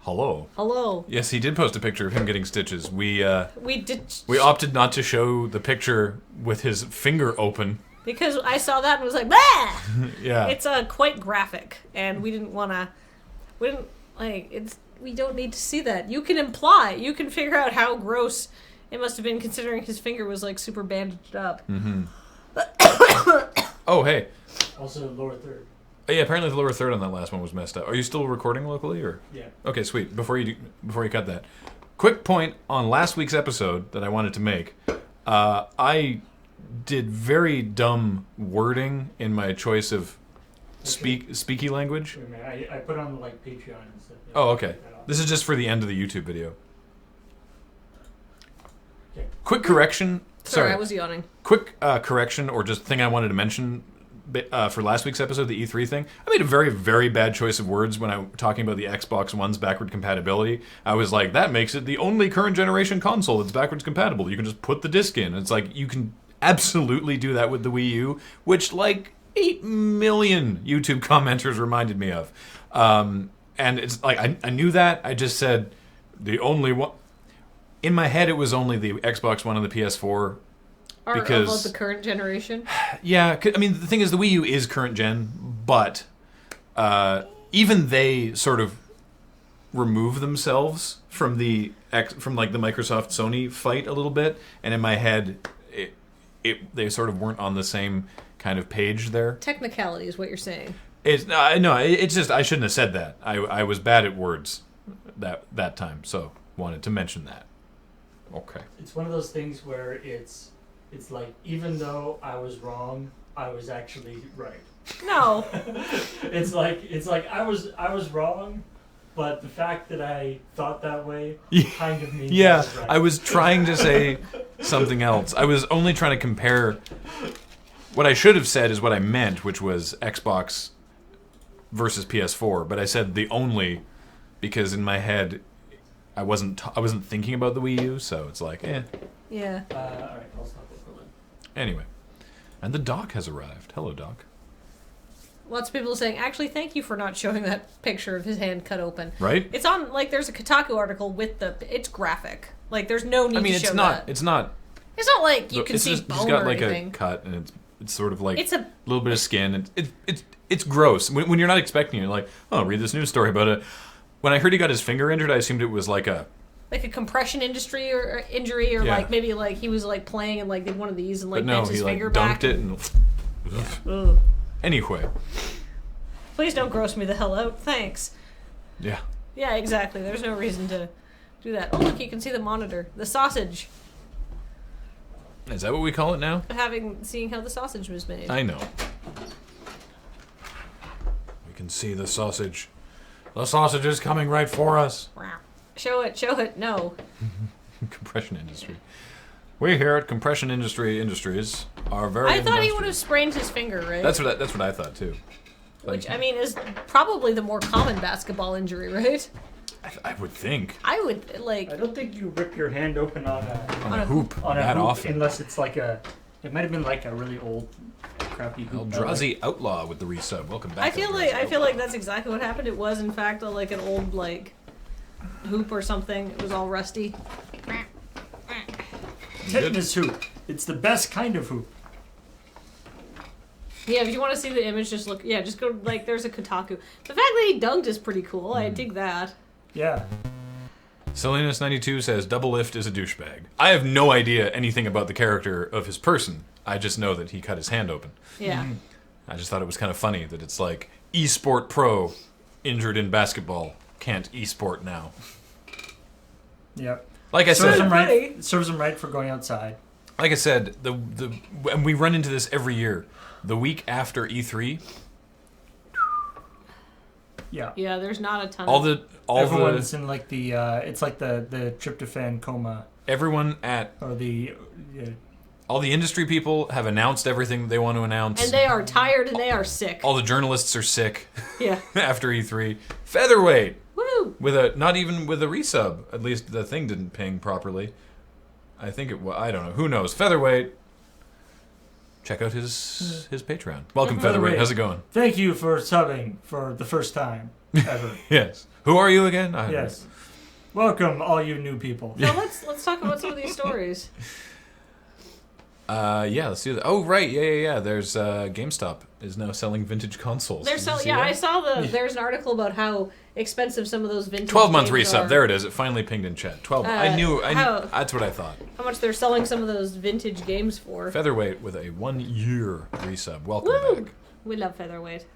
Hello. Hello. Yes, he did post a picture of him getting stitches. We did. We opted not to show the picture with his finger open. Because I saw that and was like, bah! Yeah. It's quite graphic, and we didn't want to. We don't need to see that. You can figure out how gross it must have been, considering his finger was like super bandaged up. Mm-hmm. Oh, hey. Also, lower third. Yeah, apparently the lower third on that last one was messed up. Are you still recording locally, or? Yeah. Okay, sweet. Before you cut that, quick point on last week's episode that I wanted to make. I did very dumb wording in my choice of speaky language. Wait a minute, I put on like Patreon and stuff. Yeah, Oh, okay. This is just for the end of the YouTube video. Okay. Quick correction. Sorry, I was yawning. Quick correction, or just thing I wanted to mention for last week's episode, the E3 thing. I made a very, very bad choice of words when I'm talking about the Xbox One's backward compatibility. I was like, that makes it the only current generation console that's backwards compatible. You can just put the disc in. It's like, you can absolutely do that with the Wii U, which like 8 million YouTube commenters reminded me of. And it's like, I knew that. I just said the only one. In my head, it was only the Xbox One and the PS4. Because of the current generation? Yeah, I mean, the thing is, the Wii U is current gen, but even they sort of remove themselves from the Microsoft Sony fight a little bit, and in my head, they sort of weren't on the same kind of page there. Technicality is what you're saying. It's just I shouldn't have said that. I was bad at words that time, so wanted to mention that. Okay. It's one of those things where it's like, even though I was wrong, I was actually right. No. it's like I was wrong, but the fact that I thought that way kind of means yeah, I was right. I was trying to say something else. I was only trying to compare. What I should have said is what I meant, which was Xbox versus PS4. But I said the only because in my head I wasn't thinking about the Wii U, so it's like, eh. Yeah. All right, I'll stop it for a minute. Anyway, and the doc has arrived. Hello, Doc. Lots of people saying, actually, thank you for not showing that picture of his hand cut open. Right? It's on, like, there's a Kotaku article with it's graphic. Like, there's no need to show that. It's not like you can see bone he's got or like anything. a cut, and it's sort of like It's a little bit of skin. It's gross. When you're not expecting it, you're like, oh, read this news story about it. When I heard he got his finger injured, I assumed it was like a compression injury, or yeah. Like maybe like he was like playing and like did one of these and like bent his finger back. But no, he dunked it and... Anyway. Please don't gross me the hell out. Thanks. Yeah. Yeah, exactly. There's no reason to do that. Oh, look, you can see the monitor. The sausage. Is that what we call it now? Seeing how the sausage was made. I know. We can see the sausage. The sausage is coming right for us. Show it. No. Compression industry. We here at Compression Industries are very. I thought he would have sprained his finger, right? That's what I thought too. Which I mean is probably the more common basketball injury, right? I would think. I would like. I don't think you rip your hand open on a hoop that often, unless it's like it might have been like a really old, crappy hoop. Eldrazi Outlaw with the resub. Welcome back. I feel like that's exactly what happened. It was in fact like an old like hoop or something. It was all rusty. Tetanus hoop. It's the best kind of hoop. Yeah, if you want to see the image, just look. Yeah, just go like there's a Kotaku. The fact that he dunked is pretty cool. I dig that. Yeah. Salinas92 says Double Lift is a douchebag. I have no idea anything about the character of his person. I just know that he cut his hand open. Yeah. I just thought it was kind of funny that it's like esport pro injured in basketball can't esport now. Yep. Like I said, serves him right for going outside. Like I said, and we run into this every year. The week after E3. Yeah. Yeah, there's not a ton. Everyone's in like the it's like the tryptophan coma. Everyone all the industry people have announced everything they want to announce. And they are tired and they are sick. All the journalists are sick. Yeah. After E3. Featherweight. Woo! Not even with a resub. At least the thing didn't ping properly. I think it was. I don't know. Who knows? Featherweight. check out his Patreon. Welcome, Mhm. Featherweight. How's it going? Thank you for subbing for the first time ever. Yes. Who are you again? I don't know. Yes. Welcome, all you new people. So let's talk about some of these stories. Yeah, let's do that. Oh, right. Yeah. There's GameStop is now selling vintage consoles. They're Did you see yeah, that? I saw there's an article about how expensive some of those vintage 12-month games resub. are. There it is. It finally pinged in chat. 12. I knew. how- That's what I thought. How much they're selling some of those vintage games for. Featherweight with a 1-year resub. Welcome Woo! back. We love Featherweight.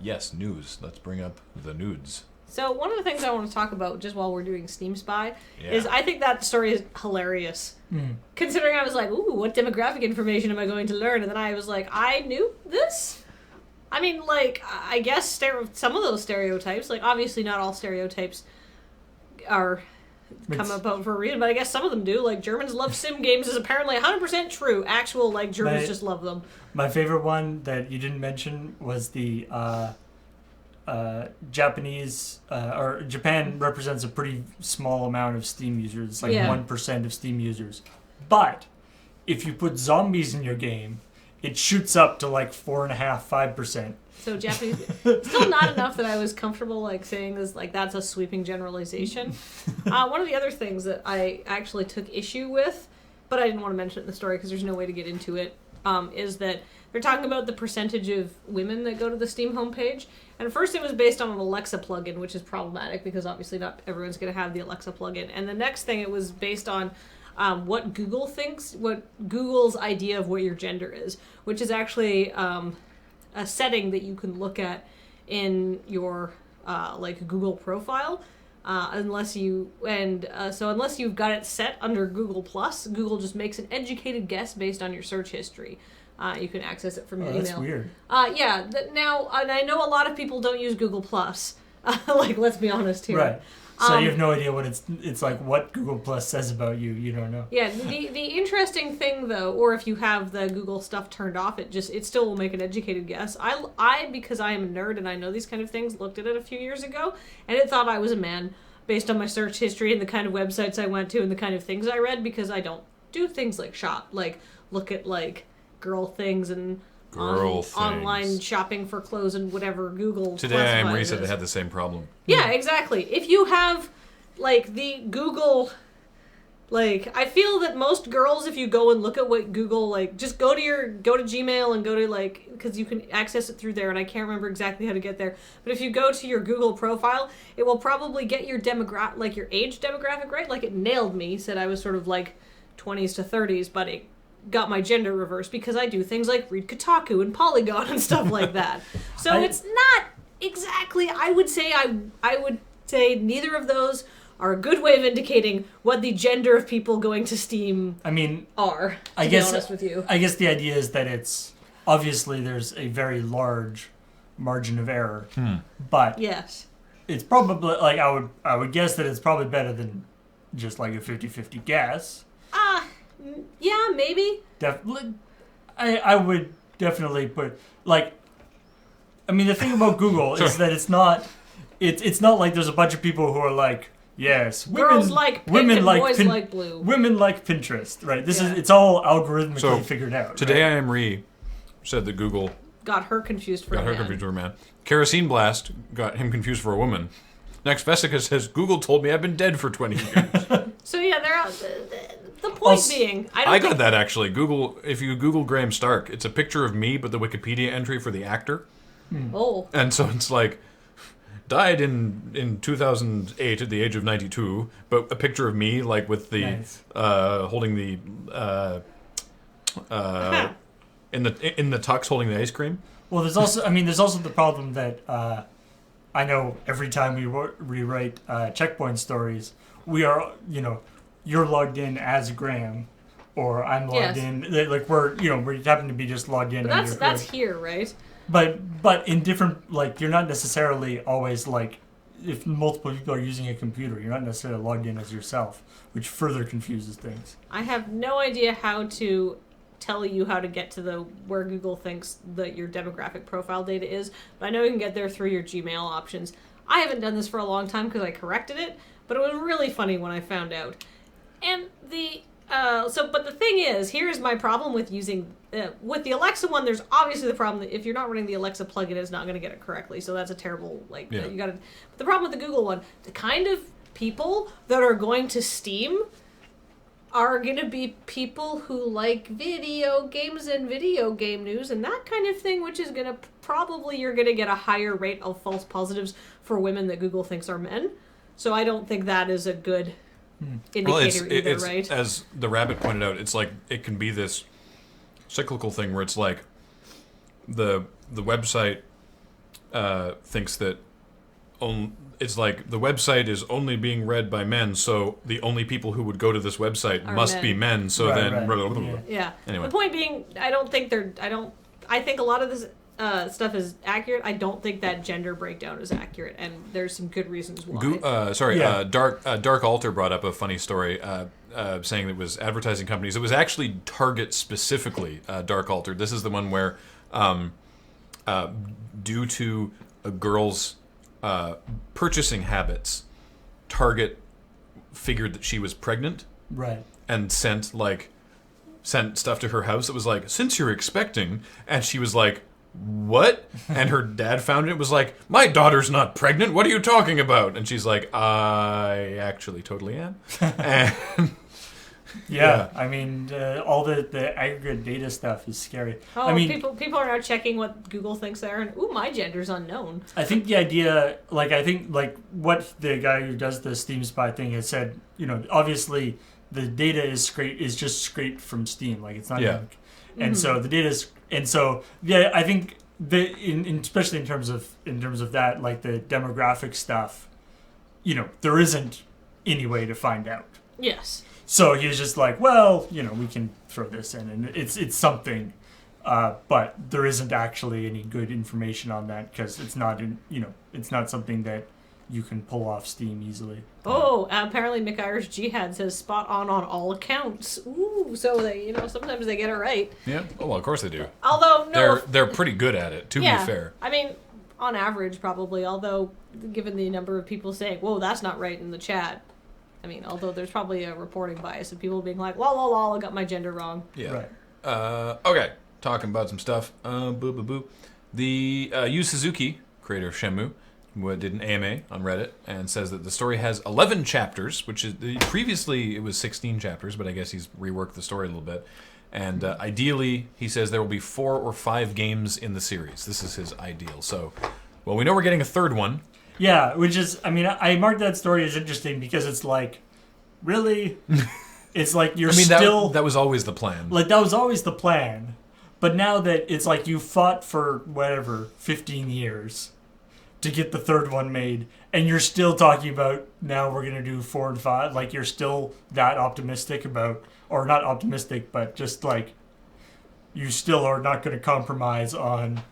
Yes, news. Let's bring up the nudes. So one of the things I want to talk about just while we're doing Steam Spy is Yeah. I think that story is hilarious. Mm. Considering I was like, ooh, what demographic information am I going to learn? And then I was like, I knew this? I mean, like, I guess some of those stereotypes, like, obviously not all stereotypes come about for a reason, but I guess some of them do. Like, Germans love sim games is apparently 100% true. Actual, like, Germans just love them. My favorite one that you didn't mention was the Japanese, or Japan represents a pretty small amount of Steam users. It's like Yeah. 1% of Steam users. But if you put zombies in your game, it shoots up to like 4.5%, 5%. So Japanese, still not enough that I was comfortable like saying this, like that's a sweeping generalization. One of the other things that I actually took issue with, but I didn't want to mention it in the story because there's no way to get into it, is that they're talking about the percentage of women that go to the Steam homepage. And at first it was based on an Alexa plugin, which is problematic because obviously not everyone's going to have the Alexa plugin. And the next thing it was based on what Google thinks, what Google's idea of what your gender is, which is actually a setting that you can look at in your like Google profile. Unless you've got it set under Google Plus, Google just makes an educated guess based on your search history. You can access it from your email. That's weird. Yeah. Now, and I know a lot of people don't use Google Plus. Like, let's be honest here. Right. So you have no idea what it's like. What Google Plus says about you, you don't know. Yeah. The interesting thing though, or if you have the Google stuff turned off, it still will make an educated guess. I because I am a nerd and I know these kind of things, looked at it a few years ago, and it thought I was a man based on my search history and the kind of websites I went to and the kind of things I read, because I don't do things like shop, like look at like girl things and online shopping for clothes and whatever Google Today I am classifies Risa that as. had the same problem. Yeah, exactly. If you have like the Google, like I feel that most girls, if you go and look at what Google, like just go to Gmail and go to like, because you can access it through there, and I can't remember exactly how to get there, but if you go to your Google profile, it will probably get your like your age demographic right. Like it nailed me, said I was sort of like 20s to 30s, but it got my gender reversed because I do things like read Kotaku and Polygon and stuff like that. So it's not exactly, I would say neither of those are a good way of indicating what the gender of people going to Steam are, to be honest with you. I guess the idea is that it's, obviously there's a very large margin of error, but yes, it's probably, like, I would guess that it's probably better than just like a 50-50 guess. Yeah, maybe. I would definitely put, like, the thing about Google is that it's not like there's a bunch of people who are like, yes, girls like pink and boys like blue. Women like Pinterest, right? It's all algorithmically figured out. Today right? I am Ree said that Google got her confused for a man. Kerosene Blast got him confused for a woman. Next, Vesica says, Google told me I've been dead for 20 years. So yeah, they're out. The point being, I got that actually. Google, if you Google Graham Stark, it's a picture of me, but the Wikipedia entry for the actor. Oh. And so it's like, died in 2008 at the age of 92, but a picture of me, like with the holding the in the tux holding the ice cream. Well, there's also the problem that I know every time we rewrite CheckPoint stories, we are, you're logged in as Graham, or I'm logged in, like we happen to be just logged in. But that's here, right? But in different, like, you're not necessarily always, like, if multiple people are using a computer, you're not necessarily logged in as yourself, which further confuses things. I have no idea how to tell you how to get to where Google thinks that your demographic profile data is, but I know you can get there through your Gmail options. I haven't done this for a long time because I corrected it, but it was really funny when I found out. And But the thing is, here's my problem with using with the Alexa one. There's obviously the problem that if you're not running the Alexa plugin, it's not going to get it correctly. So that's a terrible you got to. The problem with the Google one, the kind of people that are going to Steam are going to be people who like video games and video game news and that kind of thing, which is going to probably you're going to get a higher rate of false positives for women that Google thinks are men. So I don't think that is a good indicator either, right? As the rabbit pointed out, it's like it can be this cyclical thing where it's like the website thinks that it's like the website is only being read by men, so the only people who would go to this website must be men. So Yeah. Anyway, the point being, I think a lot of this stuff is accurate. I don't think that gender breakdown is accurate, and there's some good reasons why. Dark Alter brought up a funny story saying that it was advertising companies. It was actually Target specifically, Dark Alter. This is the one where, due to a girl's purchasing habits, Target figured that she was pregnant, right, and sent stuff to her house that was like, since you're expecting, and she was like, what? And her dad found it, was like, my daughter's not pregnant, what are you talking about? And she's like, I actually totally am. And yeah, I mean, all the aggregate data stuff is scary. Oh, I mean, people are now checking what Google thinks they are, and my gender's unknown. I think the idea, what the guy who does the Steam Spy thing has said, obviously the data is just scraped from Steam, like it's not junk. And so the data is, I think especially in terms of that, like the demographic stuff, there isn't any way to find out. Yes. So he was just like, well, we can throw this in, and it's something, but there isn't actually any good information on that because it's not it's not something that you can pull off Steam easily. Oh, apparently McIrish Jihad says spot on all accounts. Ooh, so they sometimes they get it right. Yeah, well, of course they do. Although they're pretty good at it. To be fair, I mean, on average, probably. Although, given the number of people saying, "Whoa, that's not right" in the chat. I mean, although there's probably a reporting bias of people being like, lol, lol, lol, I got my gender wrong. Yeah. Right. Okay, talking about some stuff. The Yu Suzuki, creator of Shenmue, did an AMA on Reddit and says that the story has 11 chapters, which is previously it was 16 chapters, but I guess he's reworked the story a little bit. And ideally, he says there will be 4 or 5 games in the series. This is his ideal. So, well, we know we're getting a third one. Yeah, which is, I mean, I marked that story as interesting because it's like, really? It's like that was always the plan. Like, that was always the plan. But now that it's like you fought for, 15 years to get the third one made, and you're still talking about, now we're going to do 4 and 5, like, you're still that optimistic about, or not optimistic, but just like, you still are not going to compromise on,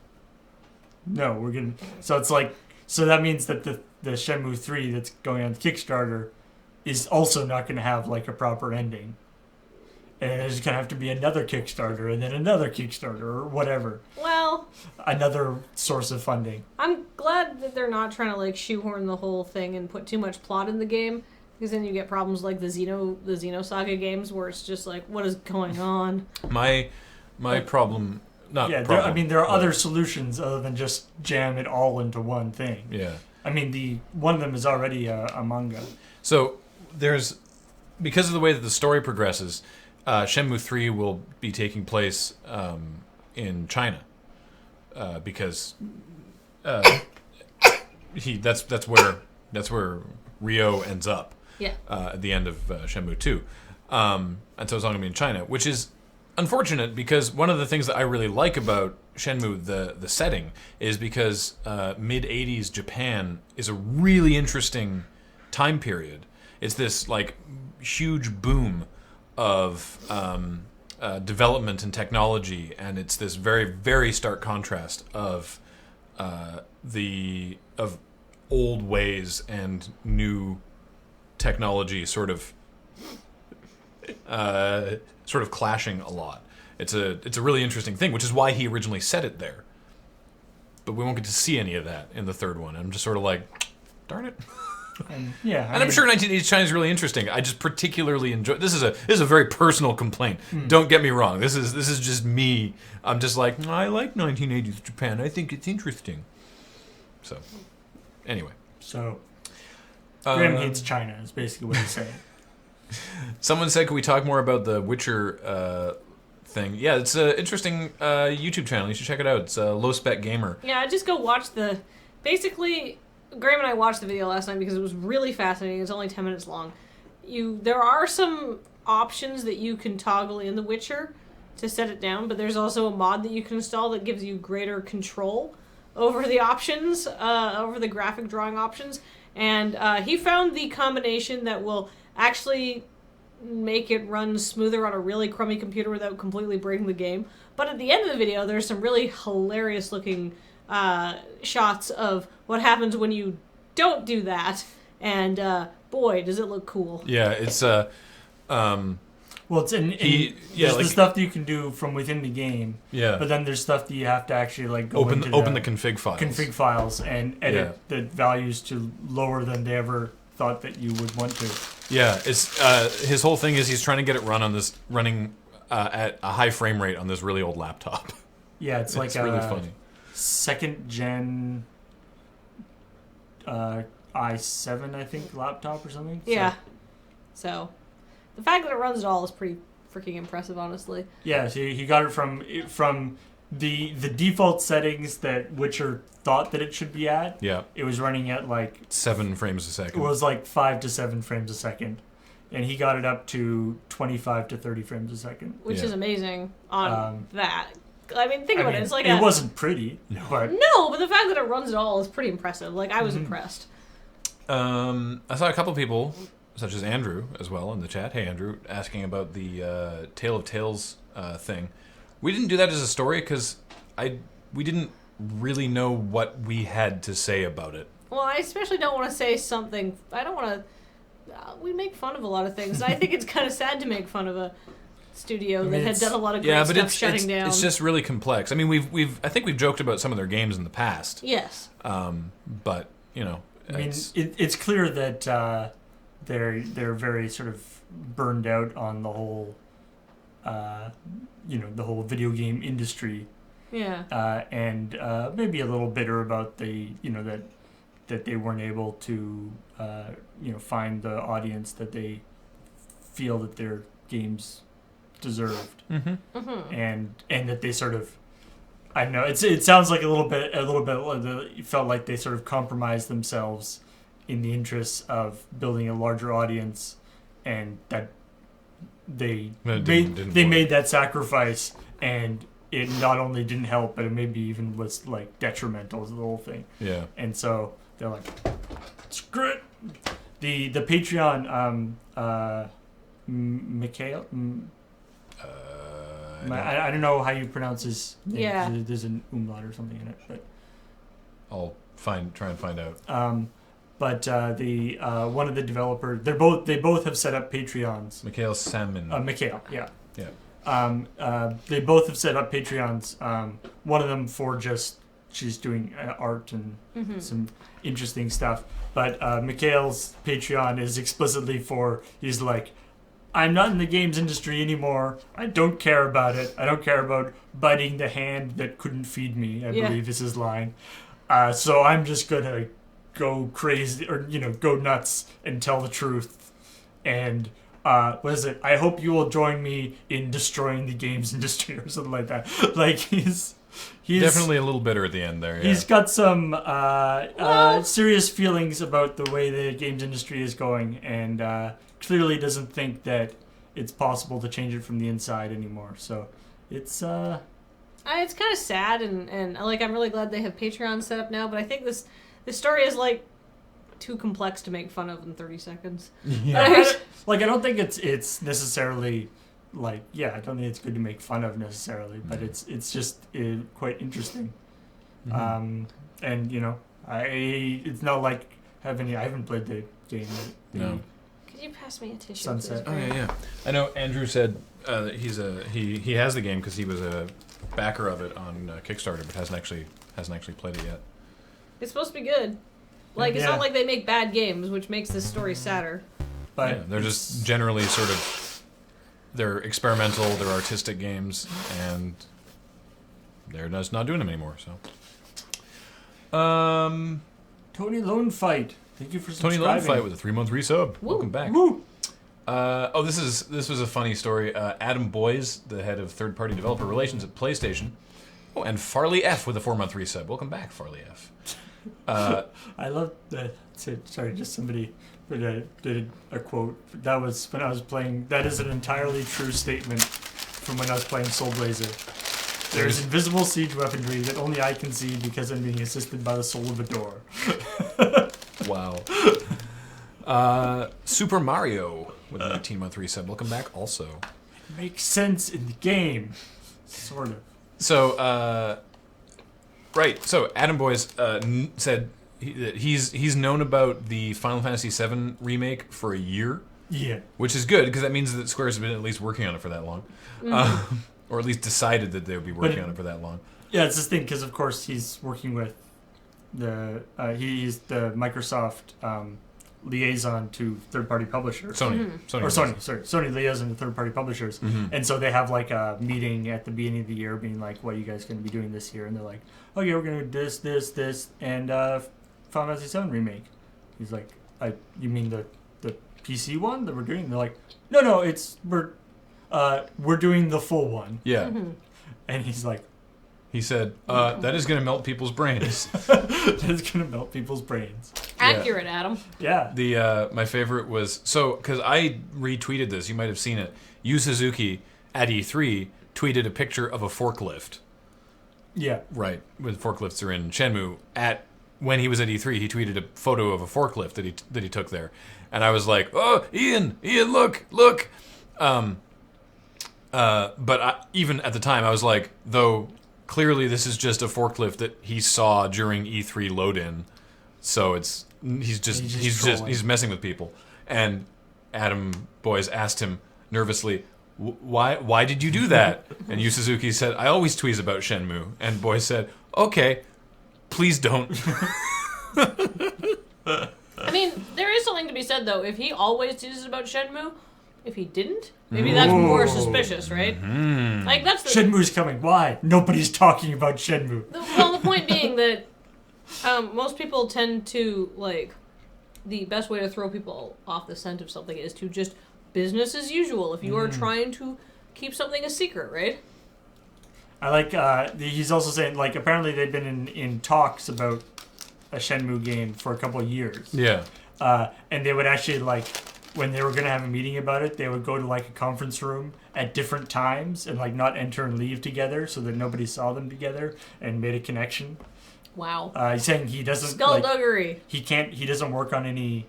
no, we're going to, so it's like, so that means that the Shenmue 3 that's going on the Kickstarter is also not going to have like a proper ending. And there's going to have to be another Kickstarter and then another Kickstarter or whatever. Well, another source of funding. I'm glad that they're not trying to like shoehorn the whole thing and put too much plot in the game, because then you get problems like the Xenosaga games where it's just like, what is going on? My problem. There are other solutions other than just jam it all into one thing. Yeah. I mean, one of them is already a manga. So because of the way that the story progresses, Shenmue 3 will be taking place in China because that's where Ryo ends up. Yeah. At the end of Shenmue 2, and so it's all gonna be in China, which is unfortunate because one of the things that I really like about Shenmue, the setting, is because mid-'80s Japan is a really interesting time period. It's this like huge boom of development and technology, and it's this very, very stark contrast of old ways and new technology sort of clashing a lot. It's a really interesting thing, which is why he originally set it there. But we won't get to see any of that in the third one. I'm just sort of like, darn it. And yeah, And I'm sure 1980s China is really interesting. I just particularly enjoy. This is a very personal complaint. Don't get me wrong. This is just me. I'm just like, I like 1980s Japan. I think it's interesting. So, anyway. So, Graham hates China. Is basically what he's saying. Someone said, "Can we talk more about the Witcher thing?" Yeah, it's an interesting YouTube channel. You should check it out. It's Low Spec Gamer. Yeah, just go watch the. Basically, Graham and I watched the video last night because it was really fascinating. It's only 10 minutes long. There are some options that you can toggle in The Witcher to set it down, but there's also a mod that you can install that gives you greater control over the options, over the graphic drawing options. And he found the combination that will actually make it run smoother on a really crummy computer without completely breaking the game. But at the end of the video, there's some really hilarious looking shots of what happens when you don't do that. And boy, does it look cool. Yeah, it's well, it's there's the stuff that you can do from within the game. Yeah. But then there's stuff that you have to actually like go open into the config files. Config files and edit the values to lower than they ever thought that you would want to. Yeah, it's his whole thing is he's trying to get it running at a high frame rate on this really old laptop. Yeah, it's like really funny. Second gen i7, I think, laptop or something. Yeah. So the fact that it runs it all is pretty freaking impressive, honestly. Yeah, so he got it from the default settings that Witcher thought that it should be at. Yeah. It was running at like 7 frames a second. It was like 5 to 7 frames a second. And he got it up to 25 to 30 frames a second. Which is amazing on that. I mean, think about it. It's like it wasn't pretty, but the fact that it runs it all is pretty impressive. Like, I was impressed. I saw a couple people, such as Andrew as well in the chat. Hey, Andrew, asking about the Tale of Tales thing. We didn't do that as a story because we didn't really know what we had to say about it. Well, I especially don't want to say something. I don't want to. We make fun of a lot of things. I think it's kind of sad to make fun of a studio that had done a lot of great stuff shutting down. It's just really complex. I mean, I think we've joked about some of their games in the past. Yes. But you know, I mean, it's clear that they're very sort of burned out on the whole, the whole video game industry. Yeah. And maybe a little bitter about that they weren't able to find the audience that they feel that their games deserved. Mm-hmm. Mm-hmm. And that they sort of, I don't know, it sounds like a little bit it felt like they sort of compromised themselves in the interests of building a larger audience, and that they made that sacrifice, and it not only didn't help, but it maybe even was like detrimental to the whole thing. Yeah. And so they're like, screw it. The Patreon Mikhail. I don't know how you pronounce his name. Yeah. There's an umlaut or something in it, but I'll try and find out. But the one of the developers, they both have set up Patreons. Mikhail Salmon. Mikhail, yeah. Yeah. They both have set up Patreons. One of them for just she's doing art and some interesting stuff. But Mikhail's Patreon is explicitly for, he's like, I'm not in the games industry anymore. I don't care about it. I don't care about biting the hand that couldn't feed me, I believe is his line. So I'm just going to go crazy or, go nuts and tell the truth. And what is it? I hope you will join me in destroying the games industry or something like that. Like he's definitely a little bitter at the end there. Yeah. He's got some serious feelings about the way the games industry is going, and clearly doesn't think that it's possible to change it from the inside anymore. So it's kind of sad, and like I'm really glad they have Patreon set up now. But I think this story is like too complex to make fun of in 30 seconds. Yeah. I don't think it's necessarily like, I don't think it's good to make fun of necessarily, but it's just quite interesting. And it's not like I haven't played the game. No. Could you pass me a tissue? Sunset. Please? Oh yeah. I know Andrew said he has the game because he was a backer of it on Kickstarter, but hasn't actually played it yet. It's supposed to be good. Like, it's Yeah. not like they make bad games, which makes this story sadder. But Yeah, they're just generally sort of, they're experimental, they're artistic games, and they're just not doing them anymore. So, Tony Lone Fight. Thank you for Tony subscribing. Lone Fight with a 3-month resub. Woo. Welcome back. Woo! This was a funny story. Adam Boyes, the head of third-party developer relations at PlayStation. Oh, and Farley F with a 4-month resub. Welcome back, Farley F. I love that. Sorry, just somebody did a quote. That was when I was playing. That is an entirely true statement from when I was playing Soul Blazer. There's invisible siege weaponry that only I can see because I'm being assisted by the soul of a door. Wow. Super Mario with an 18-month resub. Welcome back also. It makes sense in the game, sort of. So, right. So Adam Boyes said that he's known about the Final Fantasy VII remake for a year. Yeah. Which is good, because that means that Square's been at least working on it for that long. Or at least decided that they would be working on it for that long. Yeah, it's this thing, because of course he's working with he's the Microsoft liaison to third-party publishers. Sony liaison to third-party publishers. And so they have like a meeting at the beginning of the year being like, what are you guys going to be doing this year? And they're like, oh yeah, we're going to do this, and Final Fantasy VII remake. He's like, you mean the PC one that we're doing? And they're like, no, we're doing the full one. Yeah. And he's like, he said, that is going to melt people's brains. that is going to melt people's brains. Accurate, Adam. Yeah. My favorite was, because I retweeted this, you might have seen it. Yu Suzuki at E3 tweeted a picture of a forklift. Yeah. Right, when forklifts are in Shenmue. When he was at E3, he tweeted a photo of a forklift that he took there. And I was like, oh, Ian, look. But even at the time, I was like, though clearly this is just a forklift that he saw during E3 load-in, so he's messing with people. And Adam Boyes asked him nervously, why did you do that? And Yu Suzuki said, I always tweeze about Shenmue. And Boyes said, okay, please don't. I mean, there is something to be said, though. If he always teases about Shenmue, if he didn't, maybe that's more suspicious, right? Like, that's the... Shenmue's coming. Why? Nobody's talking about Shenmue. Well, the point being that most people tend to, like, the best way to throw people off the scent of something is to just business as usual if you are trying to keep something a secret, right? I like, he's also saying, like, apparently they've been in talks about a Shenmue game for a couple of years. Yeah. And they would actually, like, when they were going to have a meeting about it, they would go to, like, a conference room at different times and, like, not enter and leave together so that nobody saw them together and made a connection. Wow. He's saying he doesn't... Skullduggery. Like, he doesn't work on any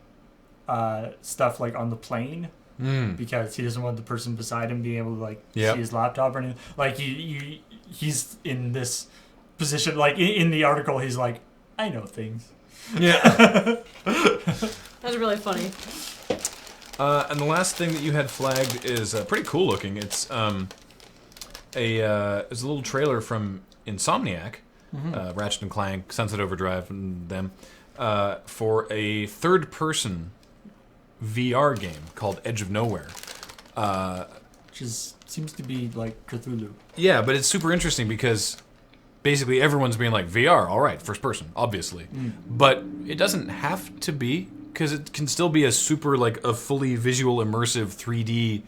stuff, like, on the plane. Because he doesn't want the person beside him being able to, like, see his laptop or anything. Like, he's in this position, like, in the article, he's like, I know things. Yeah. That's really funny. And the last thing that you had flagged is pretty cool looking. It's it's a little trailer from Insomniac, Ratchet and Clank, Sunset Overdrive, and them, for a third-person VR game called Edge of Nowhere. Which seems to be like Cthulhu. Yeah, but it's super interesting because basically everyone's being like, VR, all right, first person, obviously. But it doesn't have to be, because it can still be a super, like, a fully visual, immersive 3D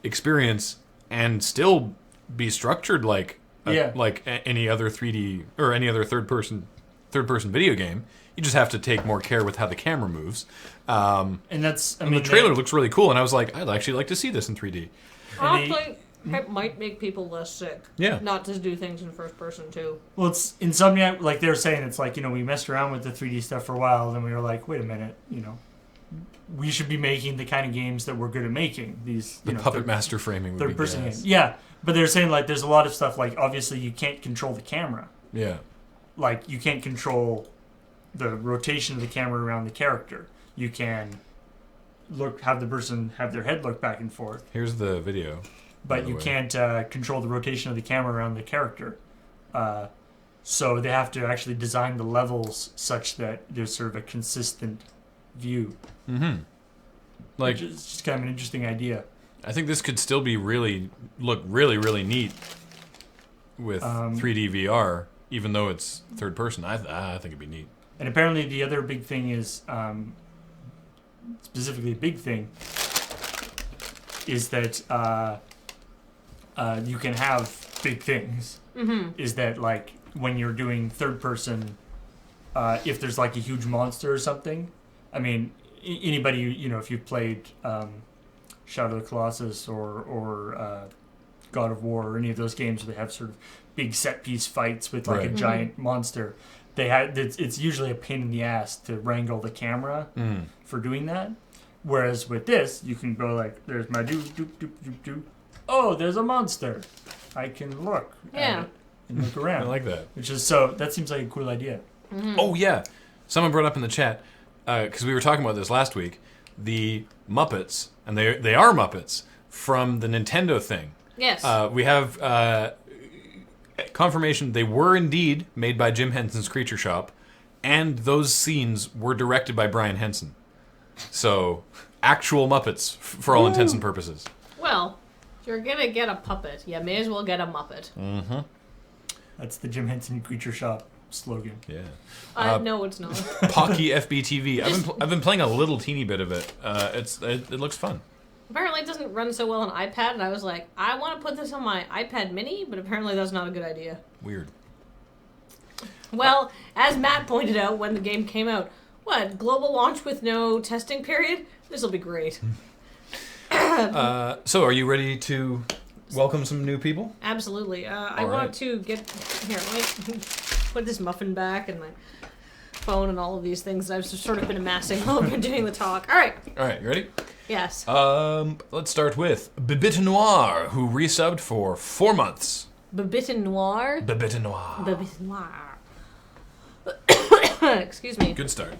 experience and still be structured like any other 3D or any other third person video game. You just have to take more care with how the camera moves. And that's, the trailer looks really cool, and I was like, I'd actually like to see this in 3D. Honestly, it might make people less sick. Yeah. Not to do things in first person, too. Well, it's Insomniac, like they were saying, it's like, we messed around with the 3D stuff for a while, then we were like, wait a minute, we should be making the kind of games that we're good at making. These, Puppet Master framing would be third-person gas. games. Yeah, but they're saying, like, there's a lot of stuff, like, obviously you can't control the camera. Yeah. Like, you can't control the rotation of the camera around the character. You can have the person have their head look back and forth. Here's the video. But you can't control the rotation of the camera around the character. So they have to actually design the levels such that there's sort of a consistent view. Mm-hmm. Like, Which is just kind of an interesting idea. I think this could still be look really, really neat with 3D VR, even though it's third person. I think it'd be neat. And apparently the other big thing is, specifically a big thing, is that you can have big things. Mm-hmm. Is that like when you're doing third person, if there's like a huge monster or something, I mean, anybody, you know, if you've played Shadow of the Colossus or God of War or any of those games where they have sort of big set piece fights with like a giant monster, it's usually a pain in the ass to wrangle the camera for doing that. Whereas with this, you can go like, there's my do. Oh, there's a monster. I can look at it and look around. I like that. Which is that seems like a cool idea. Mm-hmm. Oh yeah, someone brought up in the chat because we were talking about this last week. The Muppets, and they are Muppets from the Nintendo thing. Yes. We have confirmation they were indeed made by Jim Henson's Creature Shop, and those scenes were directed by Brian Henson. So, actual Muppets for all intents and purposes. Well, if you're gonna get a puppet, you may as well get a Muppet. Mm-hmm. That's the Jim Henson Creature Shop slogan. Yeah. No, it's not. Pocky FBTV. I've been playing a little teeny bit of it. It looks fun. Apparently it doesn't run so well on iPad, and I was like, I want to put this on my iPad mini, but apparently that's not a good idea. Weird. Well, as Matt pointed out when the game came out, what, global launch with no testing period? This'll be great. So, are you ready to welcome some new people? Absolutely. I All want right. to get... Here, let me put this muffin back and my phone and all of these things that I've sort of been amassing while I've been doing the talk. All right. All right, you ready? Yes. Let's start with Bibit Noir, who resubbed for 4 months. Bibit Noir. Bibit Noir. Bibit Noir. Excuse me. Good start.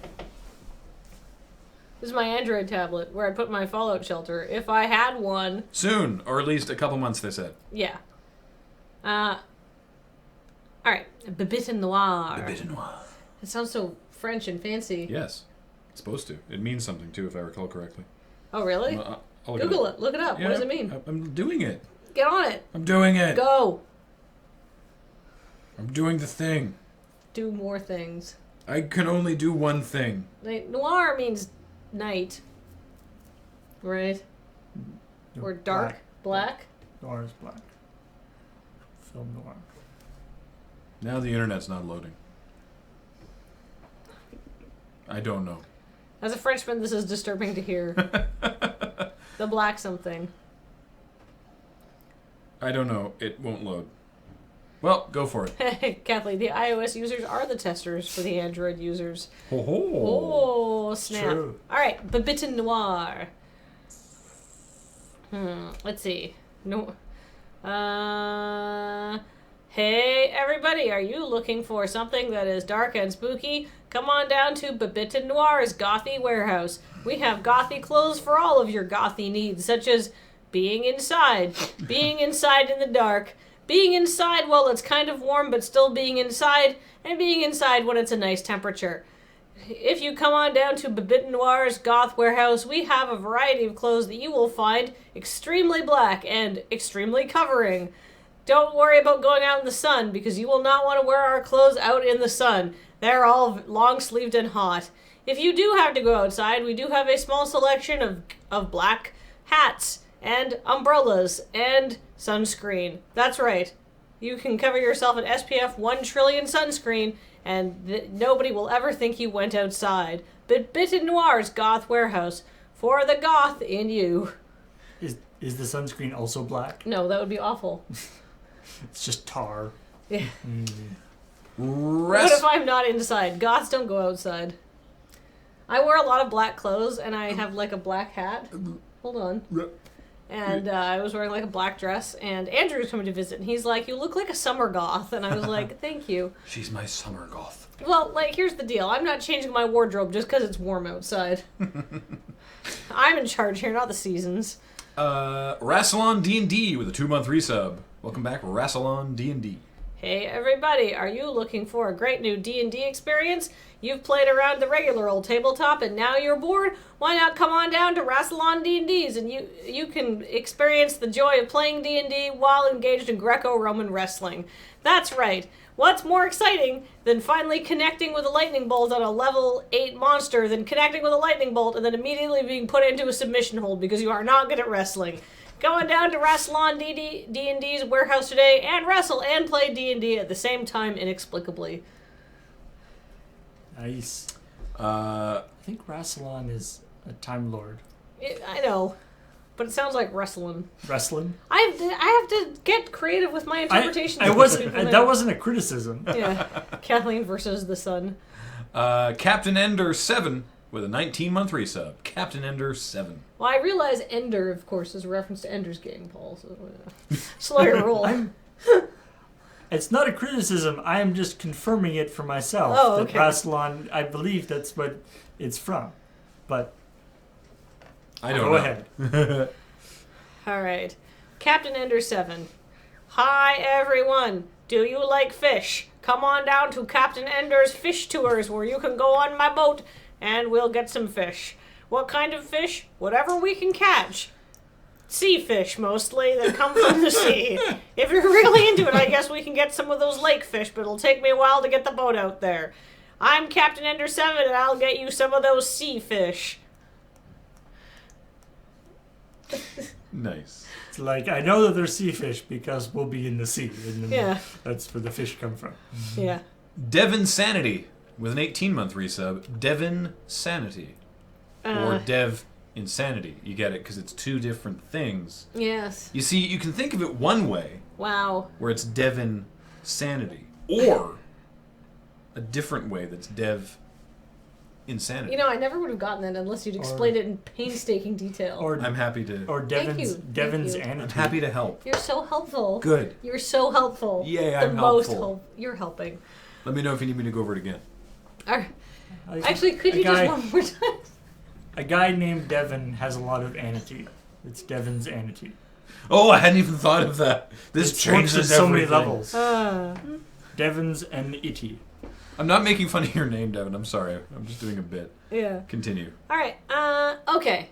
This is my Android tablet where I put my Fallout shelter. If I had one... Soon, or at least a couple months, they said. Yeah. Alright. Bibit Noir. Bibit Noir. It sounds so French and fancy. Yes. It's supposed to. It means something, too, if I recall correctly. Oh, really? I'll Google it. Look it up. Yeah, What does it mean? I'm doing it. Get on it. I'm doing it. Go. I'm doing the thing. Do more things. I can only do one thing. Like, noir means night. Right? Or dark? Black? Noir is black. Film noir. Now the internet's not loading. I don't know. As a Frenchman, this is disturbing to hear. The black something. I don't know. It won't load. Well, go for it. Kathleen, the iOS users are the testers for the Android users. Ho ho. Oh, snap. True. Alright, Bibit Noir. Let's see. No. Hey, everybody, are you looking for something that is dark and spooky? Come on down to Bibit Noir's Gothy Warehouse. We have gothy clothes for all of your gothy needs, such as being inside in the dark, being inside while it's kind of warm but still being inside, and being inside when it's a nice temperature. If you come on down to Bibit Noir's Goth Warehouse, we have a variety of clothes that you will find extremely black and extremely covering. Don't worry about going out in the sun, because you will not want to wear our clothes out in the sun. They're all long-sleeved and hot. If you do have to go outside, we do have a small selection of black hats and umbrellas and sunscreen. That's right. You can cover yourself in SPF 1 trillion sunscreen, and nobody will ever think you went outside. Bibit Noir's Goth Warehouse. For the goth in you. Is the sunscreen also black? No, that would be awful. It's just tar. Yeah. What if I'm not inside? Goths don't go outside. I wear a lot of black clothes, and I have like a black hat. Hold on. And I was wearing like a black dress, and Andrew was coming to visit, and he's like, "You look like a summer goth," and I was like, "Thank you." She's my summer goth. Well, like, here's the deal. I'm not changing my wardrobe just because it's warm outside. I'm in charge here, not the seasons. Rassilon D&D with a 2-month resub. Welcome back, Rassilon D&D. Hey everybody, are you looking for a great new D&D experience? You've played around the regular old tabletop and now you're bored? Why not come on down to Rassilon D&Ds and you can experience the joy of playing D&D while engaged in Greco-Roman wrestling. That's right. What's more exciting than finally connecting with a lightning bolt on a level 8 monster than connecting with a lightning bolt and then immediately being put into a submission hold because you are not good at wrestling? Go on down to Rassilon D&D's warehouse today and wrestle and play D&D at the same time inexplicably. Nice. Uh, I think Rassilon is a Time Lord. I know, but it sounds like wrestling. Wrestling? I have to get creative with my interpretation. That wasn't a criticism. Yeah, Kathleen versus the Sun. Captain Ender 7 with a 19-month resub. Captain Ender 7. Well, I realize Ender, of course, is a reference to Ender's Game, Paul. So slow your roll. It's not a criticism. I am just confirming it for myself. Oh, okay. That Rassilon, I believe that's what it's from. But I don't go know. ahead. All right. Captain Ender 7. Hi, everyone. Do you like fish? Come on down to Captain Ender's Fish Tours where you can go on my boat and we'll get some fish. What kind of fish? Whatever we can catch. Sea fish, mostly, that come from the sea. If you're really into it, I guess we can get some of those lake fish, but it'll take me a while to get the boat out there. I'm Captain Ender 7, and I'll get you some of those sea fish. Nice. It's like, I know that they're sea fish because we'll be in the sea. And then Yeah. that's where the fish come from. Yeah. Devon Sanity with an 18-month resub. Devon Sanity. Or Dev Insanity. You get it, because it's two different things. Yes. You see, you can think of it one way, Wow. where it's Devon Sanity, or a different way that's Dev Insanity. You know, I never would have gotten that unless you'd explained it in painstaking detail. Or I'm happy to. or Devon's Thank you. Anity. I'm happy to help. You're so helpful. Good. You're so helpful. Yay, the I'm most helpful. You're helping. Let me know if you need me to go over it again. Actually, could you just one more time? A guy named Devon has a lot of anity. It's Devon's Anity. Oh, I hadn't even thought of that. This It changes works at so many everything. levels. Devon's and Itty. I'm not making fun of your name, Devon. I'm sorry. I'm just doing a bit. Yeah. Continue. All right. Okay.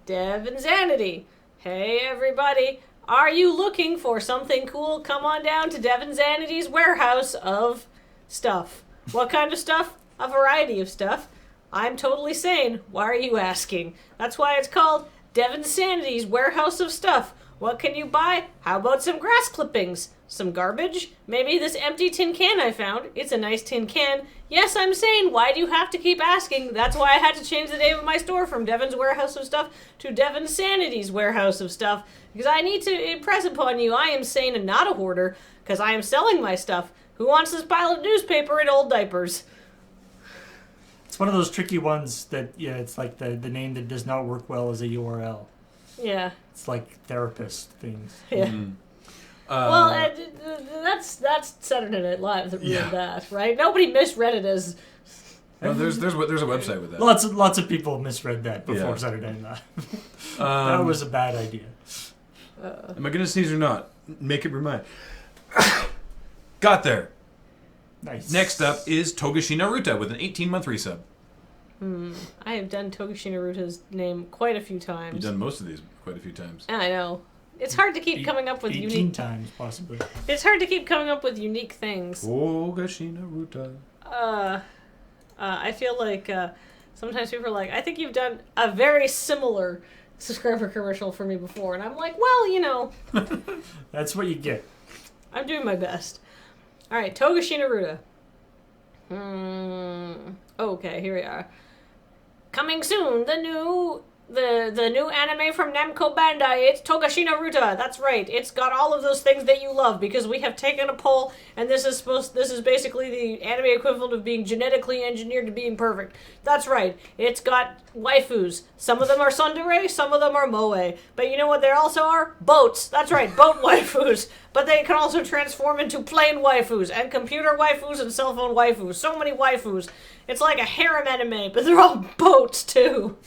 Devon's Anity. Hey, everybody. Are you looking for something cool? Come on down to Devon's Anity's warehouse of stuff. What kind of stuff? A variety of stuff. I'm totally sane. Why are you asking? That's why it's called Devon's Sanity's Warehouse of Stuff. What can you buy? How about some grass clippings? Some garbage? Maybe this empty tin can I found. It's a nice tin can. Yes, I'm sane. Why do you have to keep asking? That's why I had to change the name of my store from Devon's Warehouse of Stuff to Devon's Sanity's Warehouse of Stuff. Because I need to impress upon you I am sane and not a hoarder. Because I am selling my stuff. Who wants this pile of newspaper and old diapers? It's one of those tricky ones that, yeah, it's like the name that does not work well as a URL. Yeah. It's like therapist things. Yeah. Mm. Well, that's Saturday Night Live that ruined that, right? Nobody misread it as... No, there's a website with that. Lots of people misread that before Yeah. Saturday Night Live. That was a bad idea. Am I going to sneeze or not? Make it remind. Got there. Nice. Next up is Togashi Naruto with an 18-month resub. I have done Togashi Naruta's name quite a few times. You've done most of these quite a few times. I know. It's hard to keep coming up with 18 unique... times, possibly. It's hard to keep coming up with unique things. Togashi Naruto. I feel like sometimes people are like, I think you've done a very similar subscriber commercial for me before. And I'm like, well, you know, That's what you get. I'm doing my best. All right, Togashi Naruto. Okay, here we are. Coming soon, the new anime from Namco Bandai. It's Togashi Naruto. That's right. It's got all of those things that you love because we have taken a poll, and this is basically the anime equivalent of being genetically engineered to being perfect. That's right. It's got waifus. Some of them are tsundere, some of them are moe. But you know what there also are? Boats. That's right, boat waifus. But they can also transform into plane waifus and computer waifus and cell phone waifus. So many waifus. It's like a harem anime, but they're all boats too.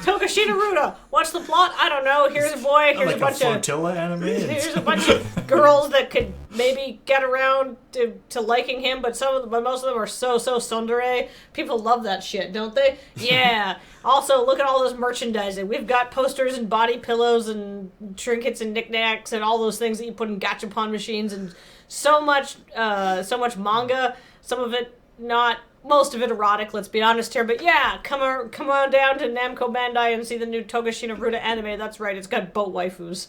Togashi Togashina Ruta. What's the plot? I don't know. Here's a boy. Here's like a bunch of flotilla anime. here's a bunch of girls that could maybe get around to liking him, but most of them are so tsundere. People love that shit, don't they? Yeah. Also, look at all this merchandising. We've got posters and body pillows and trinkets and knickknacks and all those things that you put in gachapon machines and so much manga. Some of it not. Most of it erotic, let's be honest here, but yeah, come on down to Namco Bandai and see the new Togashina Ruta anime. That's right, it's got boat waifus.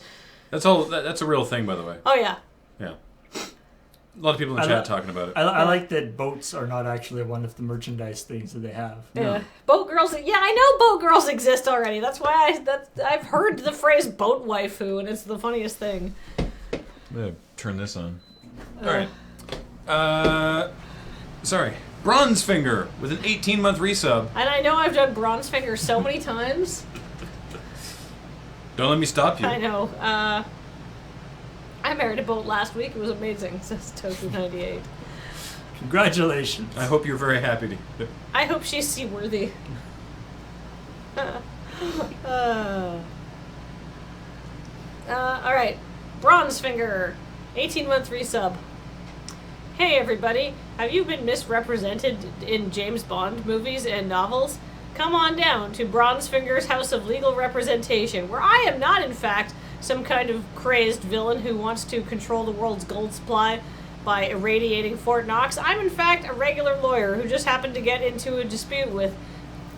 That's a real thing, by the way. Oh yeah. Yeah. A lot of people in chat talking about it. I like that boats are not actually one of the merchandise things that they have. Yeah. No. Boat girls. Yeah, I know boat girls exist already. That's why I've heard the phrase boat waifu, and it's the funniest thing. I'm gonna turn this on. All right. Sorry. Bronzefinger with an 18-month resub. And I know I've done Bronzefinger so many times. Don't let me stop you. I know. I married a boat last week. It was amazing. Says Toku98. Congratulations. I hope you're very happy to. I hope she's seaworthy. Alright. Bronzefinger. 18-month resub. Hey everybody, have you been misrepresented in James Bond movies and novels? Come on down to Bronzefinger's House of Legal Representation, where I am not, in fact, some kind of crazed villain who wants to control the world's gold supply by irradiating Fort Knox. I'm, in fact, a regular lawyer who just happened to get into a dispute with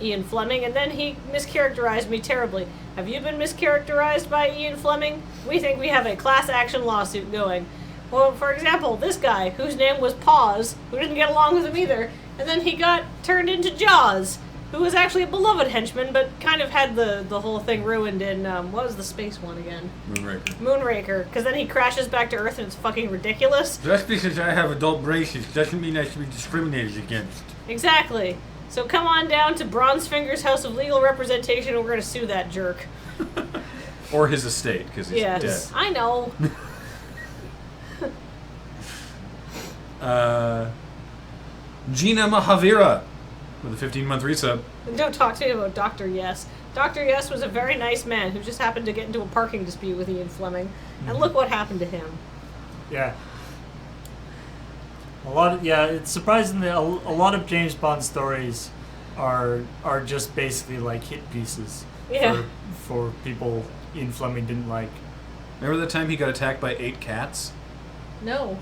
Ian Fleming, and then he mischaracterized me terribly. Have you been mischaracterized by Ian Fleming? We think we have a class action lawsuit going. Well, for example, this guy, whose name was Paws, who didn't get along with him either, and then he got turned into Jaws, who was actually a beloved henchman, but kind of had the whole thing ruined in, what was the space one again? Moonraker, because then he crashes back to Earth and it's fucking ridiculous. Just because I have adult braces doesn't mean I should be discriminated against. Exactly. So come on down to Bronzefinger's House of Legal Representation and we're going to sue that jerk. Or his estate, because he's dead. I know. Gina Mahavira with a 15-month resub. Don't talk to me about Dr. Yes. Dr. Yes was a very nice man who just happened to get into a parking dispute with Ian Fleming. And look what happened to him. Yeah. It's surprising that a lot of James Bond stories are just basically like hit pieces for people Ian Fleming didn't like. Remember the time he got attacked by 8 cats? No.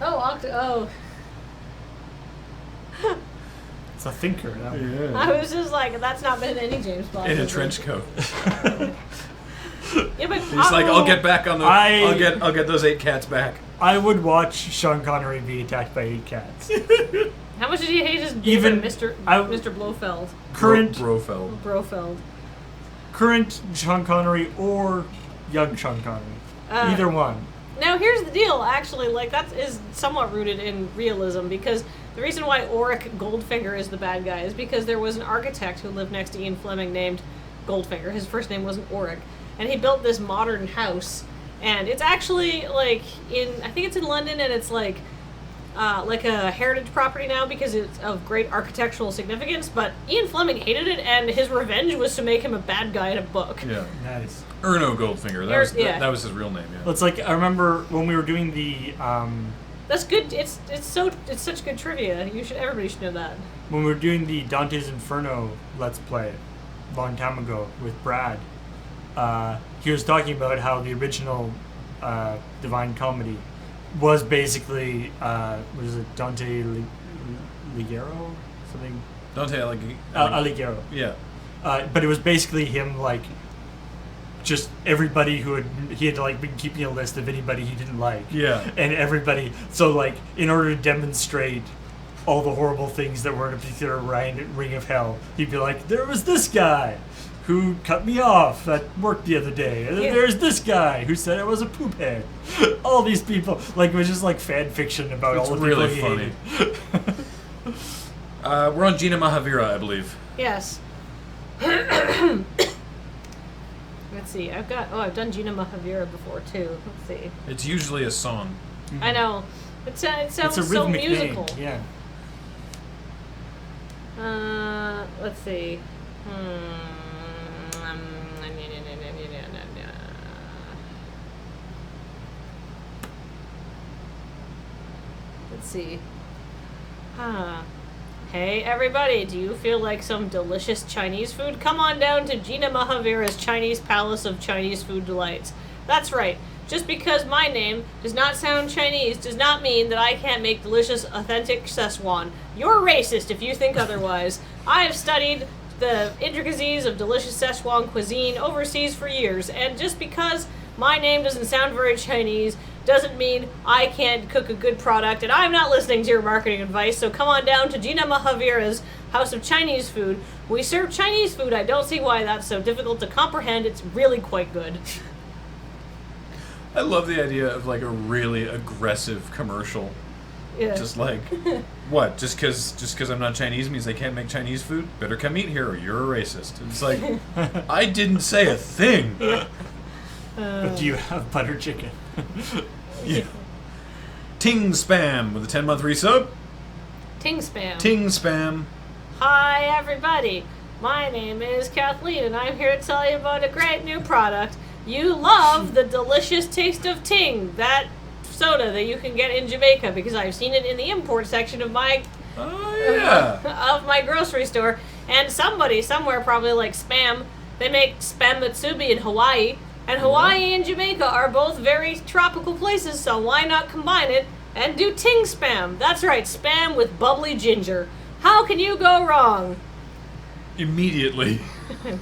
Oh. It's a thinker. That one. I was just like, that's not been any James Bond. In a movie. trench coat. Yeah, but He's like, I'll get back on the. I'll get those 8 cats back. I would watch Sean Connery be attacked by 8 cats. How much did he hate his Even Mr. Blofeld? Brofeld. Current Sean Connery or young Sean Connery. Either one. Now, here's the deal, actually, like, that is somewhat rooted in realism, because the reason why Auric Goldfinger is the bad guy is because there was an architect who lived next to Ian Fleming named Goldfinger. His first name wasn't Auric. And he built this modern house, and it's actually, like, I think it's in London, and it's, like a heritage property now because it's of great architectural significance, but Ian Fleming hated it, and his revenge was to make him a bad guy in a book. Yeah. Nice. Erno Goldfinger. That was his real name, yeah. Well, it's like, I remember when we were doing the... That's good. It's such good trivia. Everybody should know that. When we were doing the Dante's Inferno Let's Play a long time ago with Brad, he was talking about how the original Divine Comedy was basically, what is it, Dante Alighiero? Something? Dante Alighiero. Yeah. But it was basically him, like, just everybody he had to, like, been keeping a list of anybody he didn't like. Yeah. And everybody, so, like, in order to demonstrate all the horrible things that were in a particular ring of hell, he'd be like, there was this guy who cut me off at work the other day. And then there's this guy who said I was a poop head. All these people, like, it was just like fan fiction about all the people he hated. We're on Gina Mahavira, I believe. Yes. Let's see. I've done Gina Mahavira before too. Let's see. It's usually a song. Mm-hmm. I know. It sounds it's a so rhythmic musical. Name. Yeah. Let's see. Let's see. Hey everybody, do you feel like some delicious Chinese food? Come on down to Gina Mahavira's Chinese Palace of Chinese Food Delights. That's right. Just because my name does not sound Chinese does not mean that I can't make delicious, authentic Szechuan. You're racist if you think otherwise. I have studied the intricacies of delicious Szechuan cuisine overseas for years, and just because my name doesn't sound very Chinese doesn't mean I can't cook a good product, and I'm not listening to your marketing advice, so come on down to Gina Mahavira's House of Chinese Food. We serve Chinese food. I don't see why that's so difficult to comprehend. It's really quite good. I love the idea of like a really aggressive commercial. Yeah. Just like, what? Just because I'm not Chinese means they can't make Chinese food? Better come eat here or you're a racist. It's like, I didn't say a thing. But do you have butter chicken? Yeah. Ting Spam with a 10-month resub. Ting Spam. Ting Spam. Hi everybody, my name is Kathleen and I'm here to tell you about a great new product. You love the delicious taste of Ting, that soda that you can get in Jamaica, because I've seen it in the import section of my of my grocery store. And somebody somewhere probably like Spam, they make Spam Matsubi in Hawaii, and Hawaii and Jamaica are both very tropical places, so why not combine it and do Ting Spam? That's right, Spam with bubbly ginger. How can you go wrong? Immediately.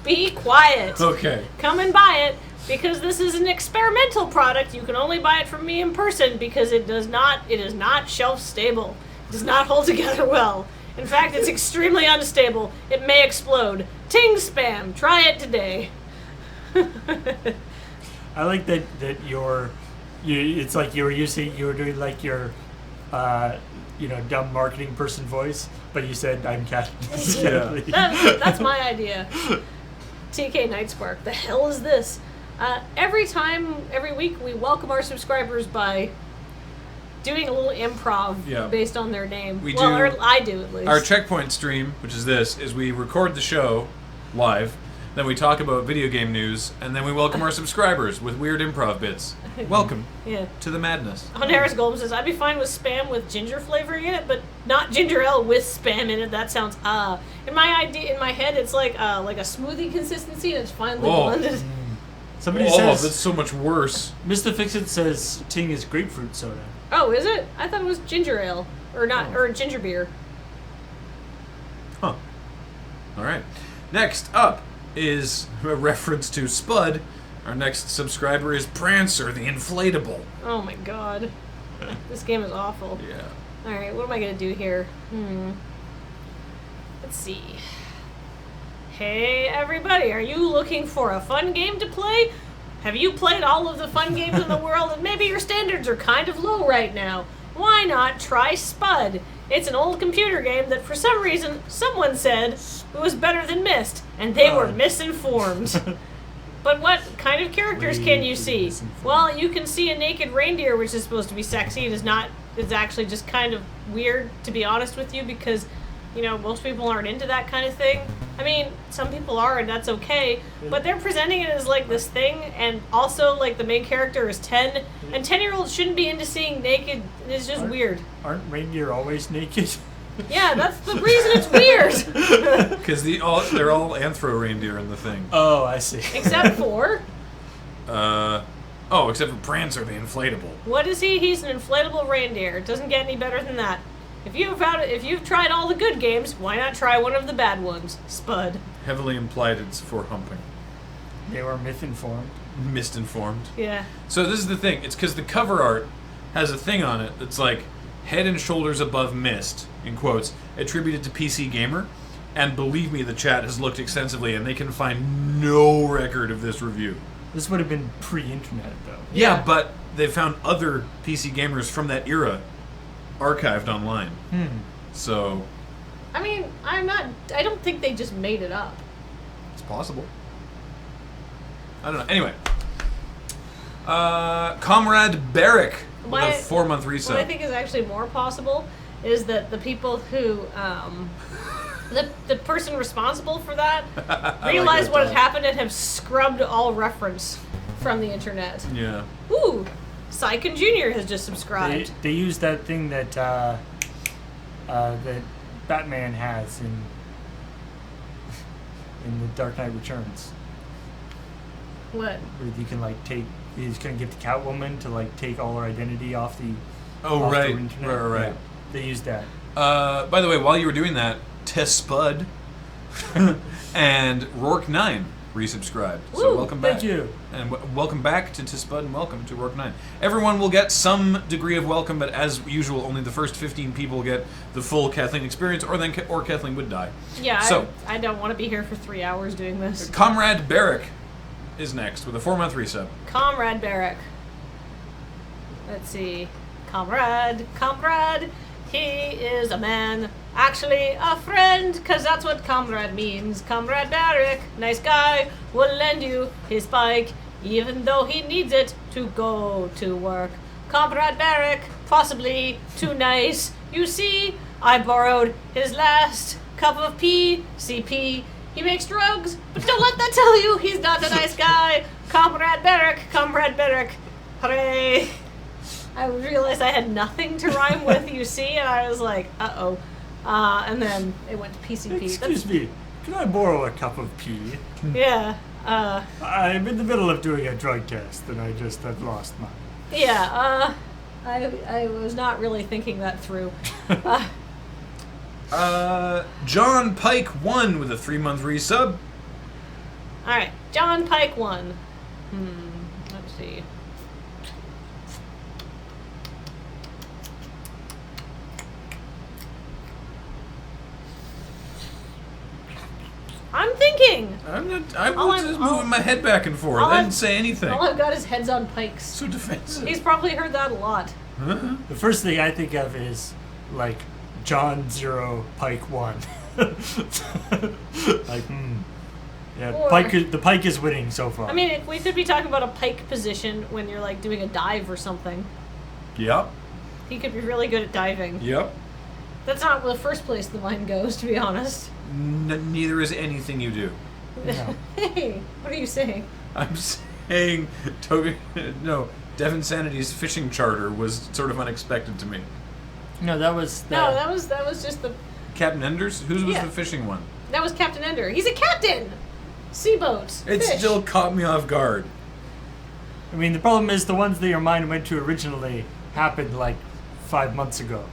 Be quiet. Okay. Come and buy it, because this is an experimental product. You can only buy it from me in person because it is not shelf stable. It does not hold together well. In fact, it's extremely unstable. It may explode. Ting Spam. Try it today. I like that it's like you were doing like your dumb marketing person voice, but you said I'm Kathleen. That's my idea. TK Nightspark. The hell is this? Every week, we welcome our subscribers by doing a little improv based on their name. Or I do, at least. Our CheckPoint stream, which is this, is we record the show live, then we talk about video game news, and then we welcome our subscribers with weird improv bits. Welcome to the madness. Harris Goldman says, I'd be fine with Spam with ginger flavoring in it, but not ginger ale with Spam in it. That sounds, in my head, it's like a smoothie consistency, and it's finely blended. Somebody says that's so much worse. Mr. Fixit says Ting is grapefruit soda. Oh, is it? I thought it was ginger ale. Or not, or ginger beer. Huh. Alright. Next up is a reference to Spud. Our next subscriber is Prancer, the inflatable. Oh my god. This game is awful. Yeah. Alright, what am I going to do here? Let's see. Hey everybody, are you looking for a fun game to play? Have you played all of the fun games in the world and maybe your standards are kind of low right now? Why not try Spud? It's an old computer game that for some reason someone said it was better than Myst, and they were misinformed. But what kind of characters can you see? Well, you can see a naked reindeer, which is supposed to be sexy. It's actually just kind of weird, to be honest with you, because most people aren't into that kind of thing. I mean, some people are, and that's okay, but they're presenting it as like this thing, and also like the main character is 10, and 10-year-olds shouldn't be into seeing naked. It's just weird. Aren't reindeer always naked? Yeah, that's the reason it's weird. Because they're all anthro reindeer in the thing. Oh, I see. Except for? Except for Prancer, the inflatable. What is he? He's an inflatable reindeer. It doesn't get any better than that. If you've tried all the good games, why not try one of the bad ones? Spud. Heavily implied it's for humping. They were myth-informed. Misinformed. Yeah. So this is the thing. It's because the cover art has a thing on it that's like head and shoulders above Myst, in quotes, attributed to PC Gamer. And believe me, the chat has looked extensively and they can find no record of this review. This would have been pre-internet, though. Yeah, but they found other PC gamers from that era archived online. So I mean, I don't think they just made it up. it's possible. I don't know. Anyway. Comrade Barrick with a 4-month resub. What I think is actually more possible is that the people who The person responsible for that I realized like what that. had happened and have scrubbed all reference from the internet. Yeah. Ooh, Sykin Jr. has just subscribed. They use that thing that that Batman has in The Dark Knight Returns, What? where you can like take. He's gonna get the Catwoman to like take all her identity off the. Oh, off right. The internet. Right. Yeah, they use that. By the way, while you were doing that, Tess Spud and Rourke9 resubscribed. So Woo, welcome back. Thank you. And welcome back to Tess Spud and welcome to Rourke9. Everyone will get some degree of welcome, but as usual, only the first 15 people get the full Kathleen experience, or Kathleen would die. Yeah, So- I don't want to be here for 3 hours doing this. Comrade Barrick is next with a 4-month resub. Comrade Barrick. Let's see. Comrade. He is a man. Actually, a friend, because that's what comrade means. Comrade Barrick, nice guy, will lend you his bike, even though he needs it to go to work. Comrade Barrick, possibly too nice. You see, I borrowed his last cup of PCP. He makes drugs, but don't let that tell you he's not a nice guy. Comrade Barrick, hooray. I realized I had nothing to rhyme with, you see, and I was like, uh-oh. And then it went to PCP. Excuse me, can I borrow a cup of pee? Yeah. I'm in the middle of doing a drug test, and I just have lost mine. Yeah, I was not really thinking that through. John Pike 1 with a 3-month resub. Alright, John Pike 1. Let's see. I'm thinking. I'm just I'm- moving my head back and forth. all I I'm- didn't say anything. All I've got is heads on pikes. So defensive. He's probably heard that a lot. The first thing I think of is like John 0 Pike 1. Like, yeah, Or- the Pike is winning so far. I mean, we could be talking about a pike position when you're like doing a dive or something. Yep. He could be really good at diving. Yep. That's not the first place the mind goes, to be honest. Neither is anything you do. No. Hey, what are you saying? I'm saying, Devin Sanity's fishing charter was sort of unexpected to me. No, that was No, that was just the Captain Enders? Whose was Yeah. the fishing one? that was Captain Ender. He's a captain. Seaboat. It Fish. still caught me off guard. I mean, the problem is the ones that your mind went to originally happened like 5 months ago.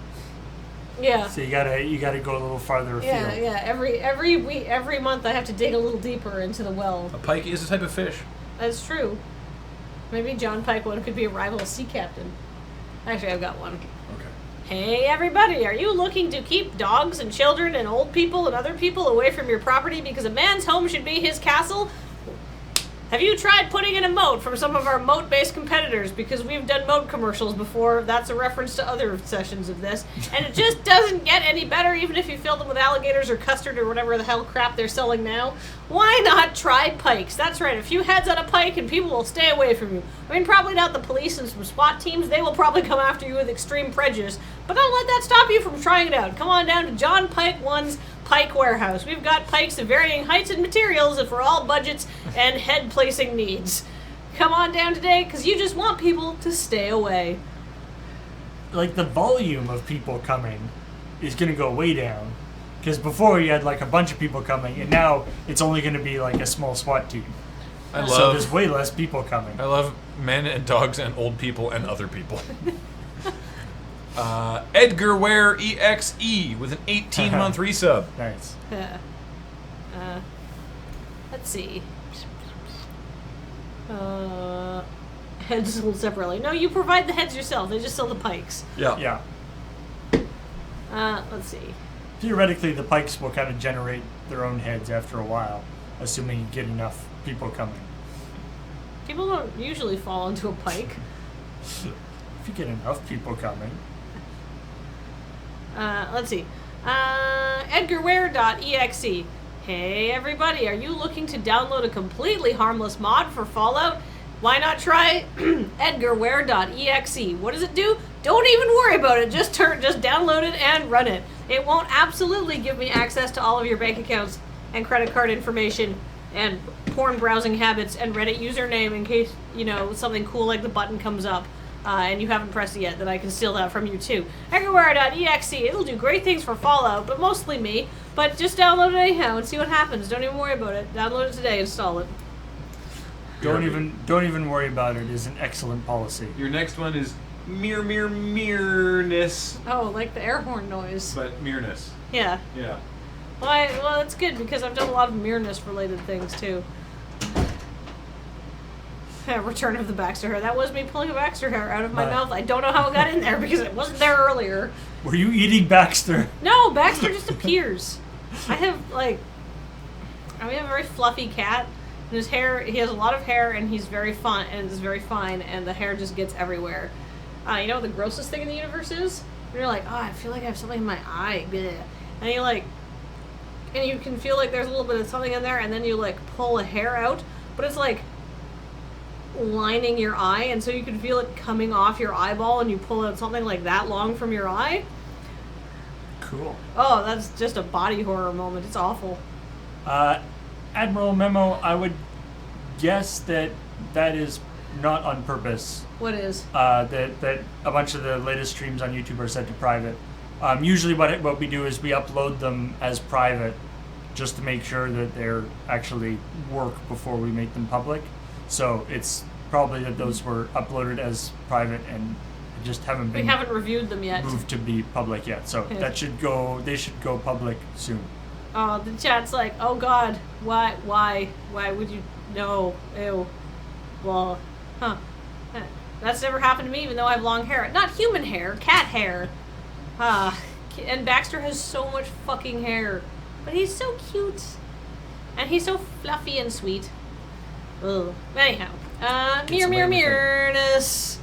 Yeah. So you gotta go a little farther afield. Yeah. Every month I have to dig a little deeper into the well. A pike is a type of fish. That's true. Maybe John Pike one could be a rival sea captain. Actually, I've got one. Okay. Hey everybody, are you looking to keep dogs and children and old people and other people away from your property because a man's home should be his castle? Have you tried putting in a moat from some of our moat-based competitors? Because we've done moat commercials before. That's a reference to other sessions of this. And it just doesn't get any better, even if you fill them with alligators or custard or whatever the hell crap they're selling now. Why not try pikes? That's right, a few heads on a pike and people will stay away from you. I mean, probably not the police and some SWAT teams. They will probably come after you with extreme prejudice. But don't let that stop you from trying it out. Come on down to John Pike 1's Pike Warehouse. We've got pikes of varying heights and materials and for all budgets and head placing needs. Come on down today, because you just want people to stay away. Like the volume of people coming is gonna go way down. Because before you had like a bunch of people coming, and now it's only gonna be like a small SWAT team. So there's way less people coming. I love men and dogs and old people and other people. Edgar Ware EXE with an 18-month resub. Nice. Let's see. Heads sold separately. No, you provide the heads yourself. They just sell the pikes. Yeah. Let's see. Theoretically, the pikes will kind of generate their own heads after a while, assuming you get enough people coming. People don't usually fall into a pike. If you get enough people coming. Let's see. EdgarWare.exe. Hey everybody, are you looking to download a completely harmless mod for Fallout? Why not try EdgarWare.exe? What does it do? don't even worry about it. Just download it and run it. It won't absolutely give me access to all of your bank accounts and credit card information and porn browsing habits and Reddit username in case, something cool like the button comes up and you haven't pressed it yet, then I can steal that from you too. Everywhere.exe, it'll do great things for Fallout, but mostly me. But just download it anyhow and see what happens. Don't even worry about it. Download it today, install it. Don't even worry about it is an excellent policy. Your next one is meerness. Oh, like the air horn noise. But meerness. Yeah. Yeah. Well, that's good because I've done a lot of meerness related things too. Return of the Baxter hair. That was me pulling a Baxter hair out of my mouth. I don't know how it got in there because it wasn't there earlier. Were you eating Baxter? No, Baxter just appears. We have a very fluffy cat. And his hair, he has a lot of hair and he's very fun and it's very fine and the hair just gets everywhere. You know what the grossest thing in the universe is? When you're like, I feel like I have something in my eye. Bleh. And you can feel like there's a little bit of something in there and then you pull a hair out, but it's lining your eye and so you can feel it coming off your eyeball and you pull out something like that long from your eye. Cool. Oh, that's just a body horror moment. It's awful. Admiral Memo, I would guess that is not on purpose. What is? That a bunch of the latest streams on YouTube are set to private. Usually what we do is we upload them as private just to make sure that they're actually work before we make them public. So it's probably that those were uploaded as private and just haven't been. We haven't reviewed them yet. Moved to be public yet. So Yes. that should go. They should go public soon. Oh, the chat's like, oh God, why would you? No, ew. Well, that's never happened to me, even though I have long hair. Not human hair, cat hair. And Baxter has so much fucking hair, but he's so cute, and he's so fluffy and sweet. Ugh. Anyhow, meerness.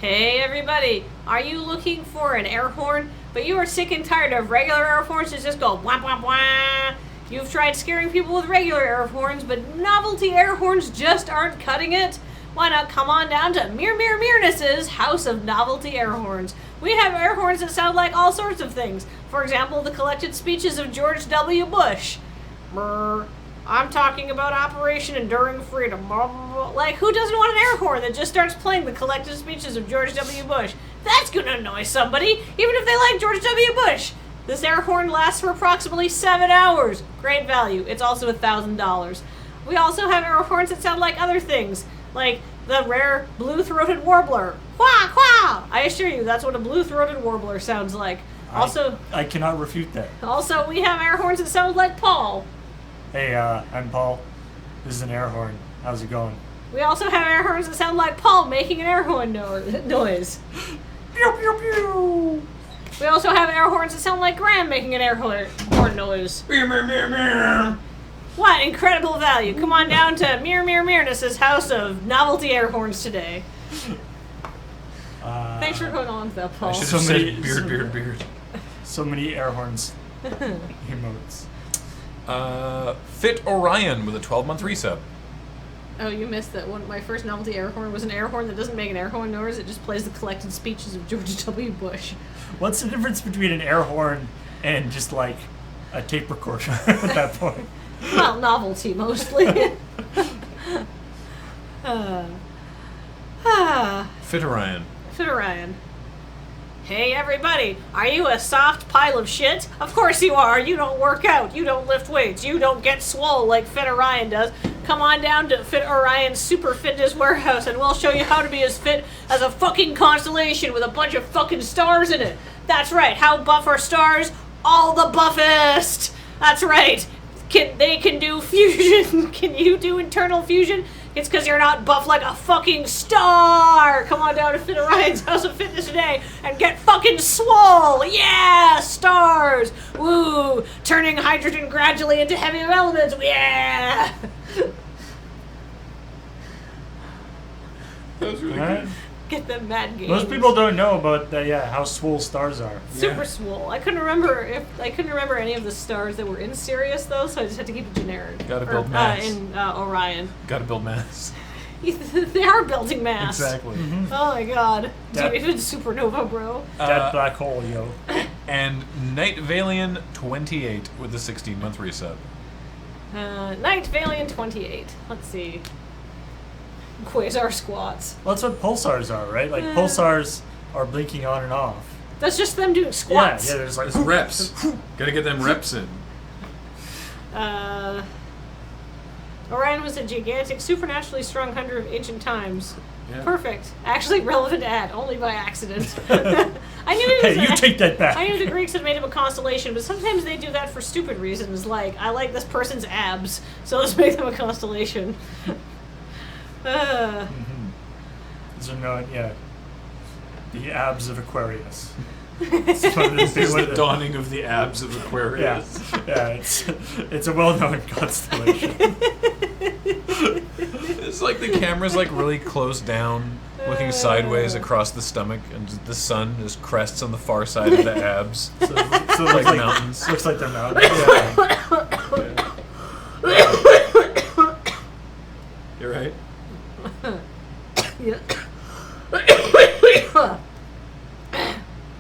Hey everybody, are you looking for an air horn, but you are sick and tired of regular air horns that just go wah wah wah? You've tried scaring people with regular air horns, but novelty air horns just aren't cutting it? Why not come on down to Meerness's House of Novelty Air Horns? We have air horns that sound like all sorts of things. For example, the collected speeches of George W. Bush. Brr. I'm talking about Operation Enduring Freedom. Like, who doesn't want an air horn that just starts playing the collected speeches of George W. Bush? That's gonna annoy somebody, even if they like George W. Bush. This air horn lasts for approximately 7 hours. Great value. It's also $1,000. We also have air horns that sound like other things, like the rare blue-throated warbler. Quah, quah! I assure you, that's what a blue-throated warbler sounds like. I cannot refute that. Also, we have air horns that sound like Paul. Hey, I'm Paul. This is an air horn. How's it going? We also have air horns that sound like Paul making an air horn noise. Pew pew pew! We also have air horns that sound like Graham making an air horn noise. What incredible value! Come on down to Meerness's House of Novelty Air Horns today. Thanks for going on with that, Paul. I should So have many- said beard. So many air horns emotes. Fit Orion with a 12-month resub. Oh, you missed that one. My first novelty air horn was an air horn that doesn't make an air horn noise. It just plays the collected speeches of George W. Bush. What's the difference between an air horn and just like a tape recorder at that point? Well, novelty mostly. Fit Orion. Fit Orion. Hey everybody, are you a soft pile of shit? Of course you are. You don't work out. You don't lift weights. You don't get swole like Fit Orion does. Come on down to Fit Orion's Super Fitness Warehouse and we'll show you how to be as fit as a fucking constellation with a bunch of fucking stars in it. That's right. How buff are stars? All the buffest. That's right. They can do fusion. Can you do internal fusion? It's because you're not buff like a fucking star! Come on down to Fit Orion's House of Fitness today and get fucking swole! Yeah! Stars! Woo! Turning hydrogen gradually into heavy elements! Yeah! That was really Right? Get them mad games. Most people don't know about how swole stars are. Super swole. I couldn't remember any of the stars that were in Sirius though, so I just had to keep it generic. Gotta build mass. In Orion. Gotta build mass. They are building mass. Exactly. Oh my god. Yeah. Dude, it's supernova, bro. That black hole, yo. And Night Valiant 28 with the 16-month resub. Night Valiant 28. Let's see. Quasar squats. Well, that's what pulsars are, right? Like, pulsars are blinking on and off. That's just them doing squats. Yeah, there's like... It's reps. Gotta get them reps in. Orion was a gigantic, supernaturally strong hunter of ancient times. Yeah. Perfect. Actually relevant ad, only by accident. I knew it was Hey, you take that back. I knew the Greeks had made him a constellation, but sometimes they do that for stupid reasons, like, I like this person's abs, so let's make them a constellation. These are known, yeah. The abs of Aquarius. It's one of the It's the dawning of the abs of Aquarius. Yeah, it's a well-known constellation. It's like the camera's like really close down, looking sideways across the stomach, and the sun just crests on the far side of the abs. So it looks like mountains. Looks like they're mountains. You're right. Yeah.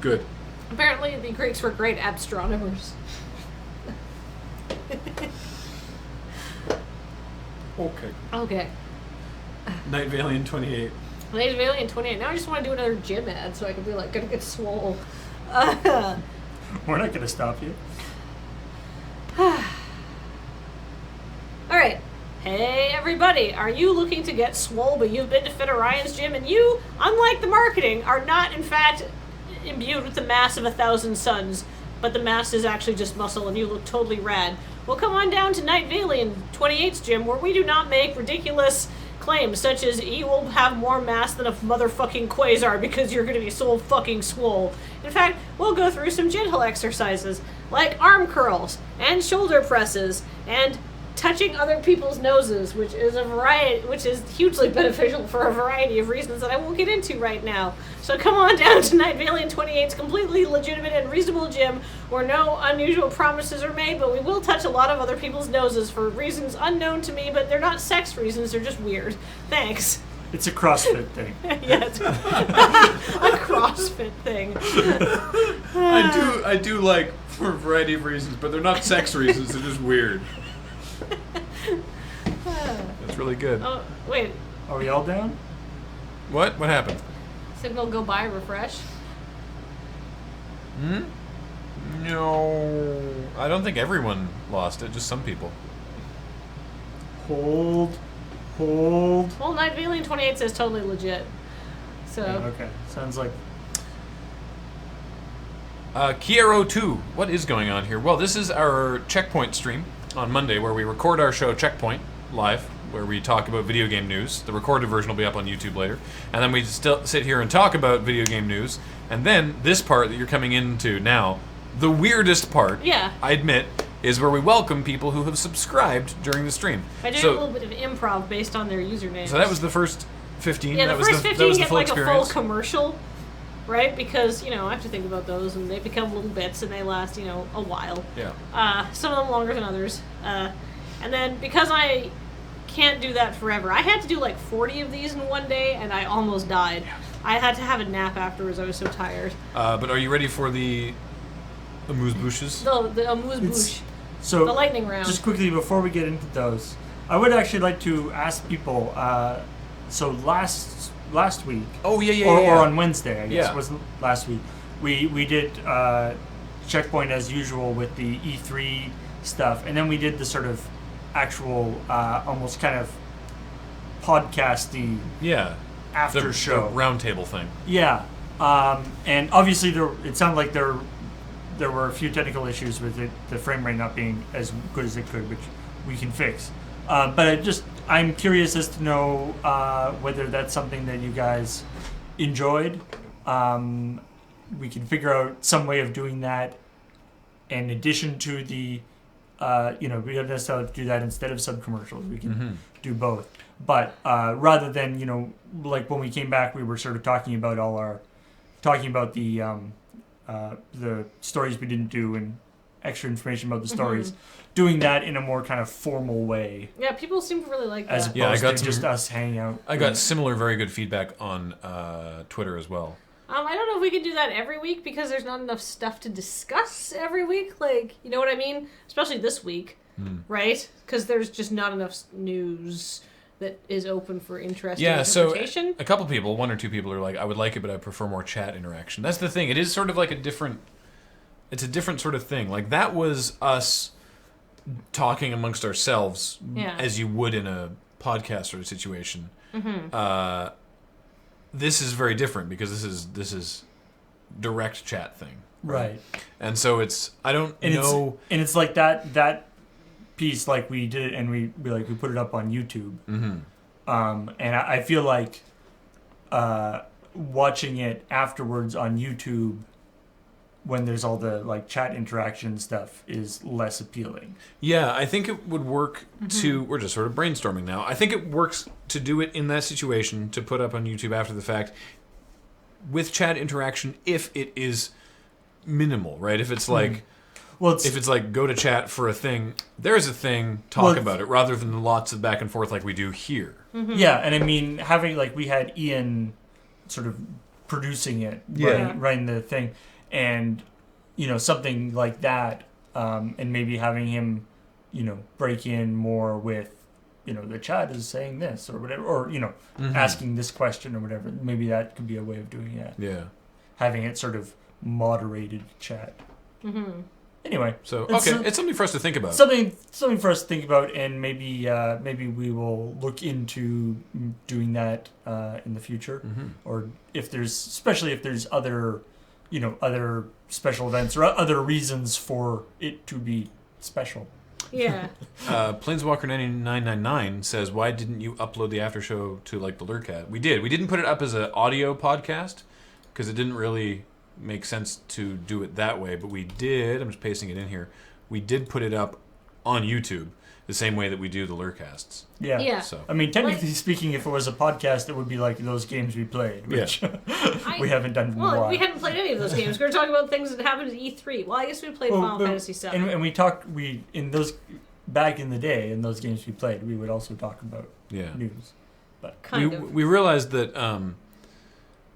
Good. Apparently the Greeks were great astronomers. Okay. Okay. Night Valiant 28. Night Valiant 28. Now I just want to do another gym ad so I can be like, gonna get swole. Uh, We're not going to stop you. Alright. Hey everybody, are you looking to get swole but you've been to Fit Orion's gym and you, unlike the marketing, are not in fact imbued with the mass of 1,000 suns, but the mass is actually just muscle and you look totally rad? Well, come on down to Night Valiant 28's gym where we do not make ridiculous claims such as you will have more mass than a motherfucking quasar because you're going to be so fucking swole. In fact, we'll go through some gentle exercises like arm curls and shoulder presses and touching other people's noses, which is hugely beneficial for a variety of reasons that I won't get into right now. So come on down to Night Valiant 28's completely legitimate and reasonable gym where no unusual promises are made, but we will touch a lot of other people's noses for reasons unknown to me, but they're not sex reasons, they're just weird. Thanks. It's a CrossFit thing. Yeah, it's a CrossFit thing. I do like for a variety of reasons, but they're not sex reasons, they're just weird. That's really good. Oh, wait. Are we all down? What? What happened? Signal go by, refresh. No. I don't think everyone lost it, just some people. Hold. Well, Night Valiant 28 says totally legit. So. Yeah, okay. Sounds like... Kiero 2, what is going on here? Well, this is our CheckPoint stream on Monday where we record our show CheckPoint live, where we talk about video game news. The recorded version will be up on YouTube later. And then we still sit here and talk about video game news. And then this part that you're coming into now, the weirdest part, Yeah. I admit, is where we welcome people who have subscribed during the stream. I did a little bit of improv based on their usernames. So that was the first 15. Yeah, that the was first that 15 was the get full like experience. a full commercial, right? Because, I have to think about those, and they become little bits, and they last, a while. Yeah. Some of them longer than others. And then, because I can't do that forever, I had to do like 40 of these in one day, and I almost died. I had to have a nap afterwards, I was so tired. But are you ready for the amuse-bouches? The amuse-bouche. So, The lightning round. just quickly before we get into those, I would actually like to ask people, so last week, Oh, yeah. or on Wednesday, I guess, Yeah. wasn't last week, we did CheckPoint as usual with the E3 stuff, and then we did the sort of actual, almost kind of podcasty Yeah. after show. The roundtable thing. Yeah, and obviously it sounded like there were a few technical issues with it, the frame rate not being as good as it could, which we can fix. But I'm curious as to know whether that's something that you guys enjoyed. We can figure out some way of doing that in addition to the, we don't necessarily have to do that instead of sub-commercials. We can do both. But rather than, like when we came back, we were sort of talking about the stories we didn't do and extra information about the stories, doing that in a more kind of formal way, Yeah, people seem to really like as that. opposed I got to just us hanging out. I got similar very good feedback on Twitter as well. I don't know if we can do that every week because there's not enough stuff to discuss every week. Like, you know what I mean? Especially this week, right? Because there's just not enough news that is open for interesting interpretation. So a couple people, 1 or 2 people are like, I would like it, but I prefer more chat interaction. That's the thing. It is sort of like it's a different sort of thing. Like, that was us talking amongst ourselves as you would in a podcast sort of situation. This is very different because this is direct chat thing, Right. And so it's I don't know, and it's like that piece, like we did it and we put it up on YouTube, and I feel like watching it afterwards on YouTube when there's all the like chat interaction stuff is less appealing. Yeah, I think it would work to... We're just sort of brainstorming now. I think it works to do it in that situation, to put up on YouTube after the fact, with chat interaction if it is minimal, right? If it's like... if it's like, go to chat for a thing, there's a thing, talk about it, rather than lots of back and forth like we do here. Yeah, and I mean, having, like, we had Ian sort of producing it, writing the thing, and, you know, something like that, and maybe having him, you know, break in more with, you know, the chat is saying this, or whatever, or, you know, asking this question or whatever. Maybe that could be a way of doing it. Yeah. Having it sort of moderated chat. Anyway, so it's something for us to think about. Something for us to think about, and maybe we will look into doing that in the future, or especially if there's other special events or other reasons for it to be special. Yeah. Planeswalker 9999 says, "Why didn't you upload the after show to like the Lurkat?" We did. We didn't put it up as an audio podcast because it didn't really make sense to do it that way, but we did. I'm just pasting it in here. We did put it up on YouTube the same way that we do the Lurcasts. Yeah. So I mean, technically speaking, if it was a podcast, it would be like those games we played, which we haven't done in a while. We hadn't played any of those games. We were talking about things that happened at E3. Well, I guess we played Final Fantasy VII. And we talked, in those, back in the day, in those games we played, we would also talk about news. But we realized that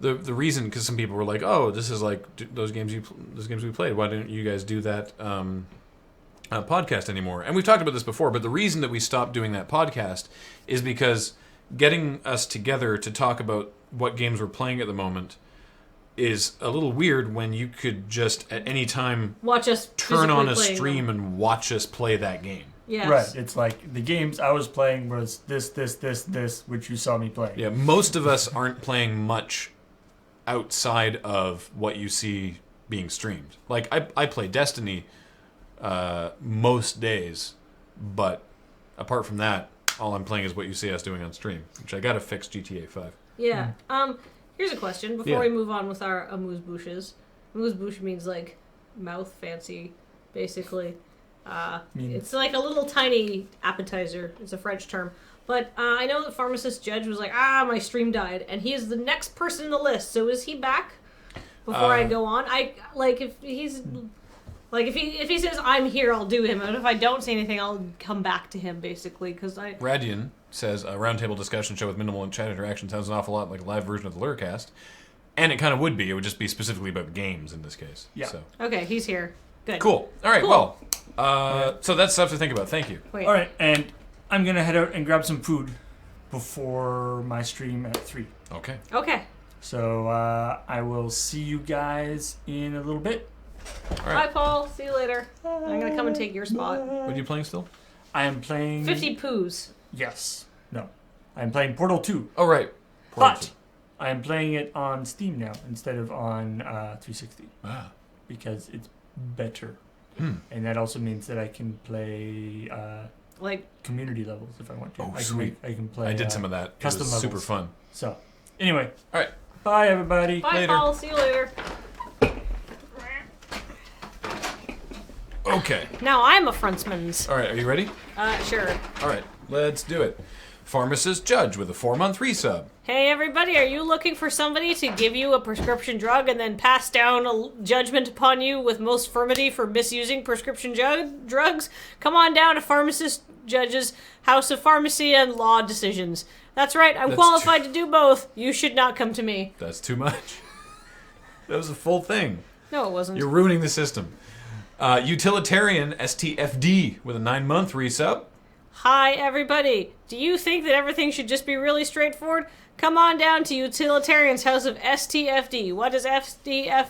the reason, because some people were like, "Oh, this is like those games we played. Why didn't you guys do that podcast anymore?" And we've talked about this before, but the reason that we stopped doing that podcast is because getting us together to talk about what games we're playing at the moment is a little weird when you could just at any time watch us turn on a stream and watch us play that game. Yes. Right. It's like the games I was playing was this, which you saw me play. Yeah, most of us aren't playing much outside of what you see being streamed. Like, I play Destiny most days, but apart from that, all I'm playing is what you see us doing on stream, which I gotta fix GTA 5. Yeah. Here's a question before we move on with our amuse-bouches. Amuse-bouche means, like, mouth fancy, basically. It's like a little tiny appetizer. It's a French term. But I know that Pharmacist Judge was like, my stream died, and he is the next person in the list. So is he back before I go on? If he says I'm here, I'll do him, and if I don't say anything, I'll come back to him basically because Radian says a roundtable discussion show with minimal chat interaction sounds an awful lot like a live version of the Lurcast, and it kind of would be. It would just be specifically about games in this case. Yeah. So. Okay, he's here. Good. Cool. All right. Cool. Well, so that's stuff to think about. Thank you. Wait. All right, and I'm going to head out and grab some food before my stream at 3. Okay. Okay. So I will see you guys in a little bit. All right. Bye, Paul. See you later. I'm going to come and take your spot. What are you playing still? I am playing... 50 Poos. Yes. No. I'm playing Portal 2. Oh, right. But I am playing it on Steam now instead of on 360. Ah. Because it's better. And that also means that I can play... like community levels if I want to. Oh, sweet. I can play. I did some of that. Custom it was super levels. fun. So, anyway. All right. Bye, everybody. Bye, Later. Paul. See you later. Okay. Now I'm a frontsman's. All right. Are you ready? Sure. All right. Let's do it. Pharmacist Judge with a 4-month resub. Hey everybody, are you looking for somebody to give you a prescription drug and then pass down a judgment upon you with most firmity for misusing prescription drugs? Come on down to Pharmacist Judge's House of Pharmacy and Law Decisions. That's right, I'm qualified to do both. You should not come to me. That's too much. That was a full thing. No, it wasn't. You're ruining the system. Utilitarian STFD with a 9-month resub. Hi everybody, do you think that everything should just be really straightforward? Come on down to Utilitarian's House of STFD. What does STFD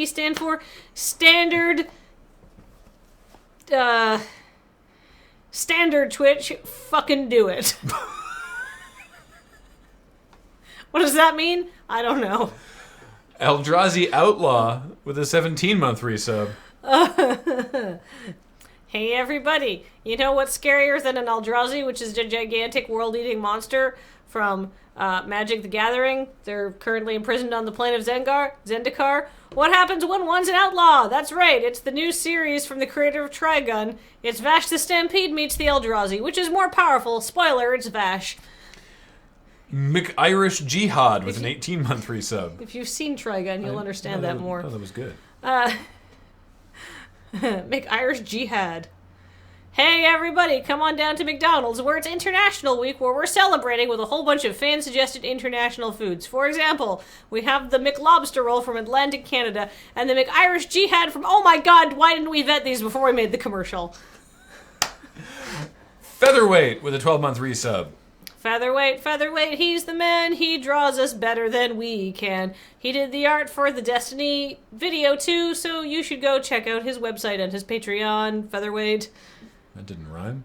stand for? Standard Twitch, fucking do it. What does that mean? I don't know. Eldrazi Outlaw with a 17-month resub. Hey everybody, you know what's scarier than an Eldrazi, which is a gigantic world-eating monster from Magic the Gathering? They're currently imprisoned on the plane of Zendikar. What happens when one's an outlaw? That's right, it's the new series from the creator of Trigun. It's Vash the Stampede meets the Eldrazi, which is more powerful. Spoiler, it's Vash. McIrish Jihad with an 18-month resub. If you've seen Trigun, you'll understand that more. Oh, that was good. McIrish Jihad. Hey everybody, come on down to McDonald's where it's International Week, where we're celebrating with a whole bunch of fan-suggested international foods. For example, we have the McLobster roll from Atlantic Canada and the McIrish Jihad from, oh my god, why didn't we vet these before we made the commercial? Featherweight with a 12-month resub. Featherweight, he's the man, he draws us better than we can. He did the art for the Destiny video too, so you should go check out his website and his Patreon, Featherweight. That didn't rhyme.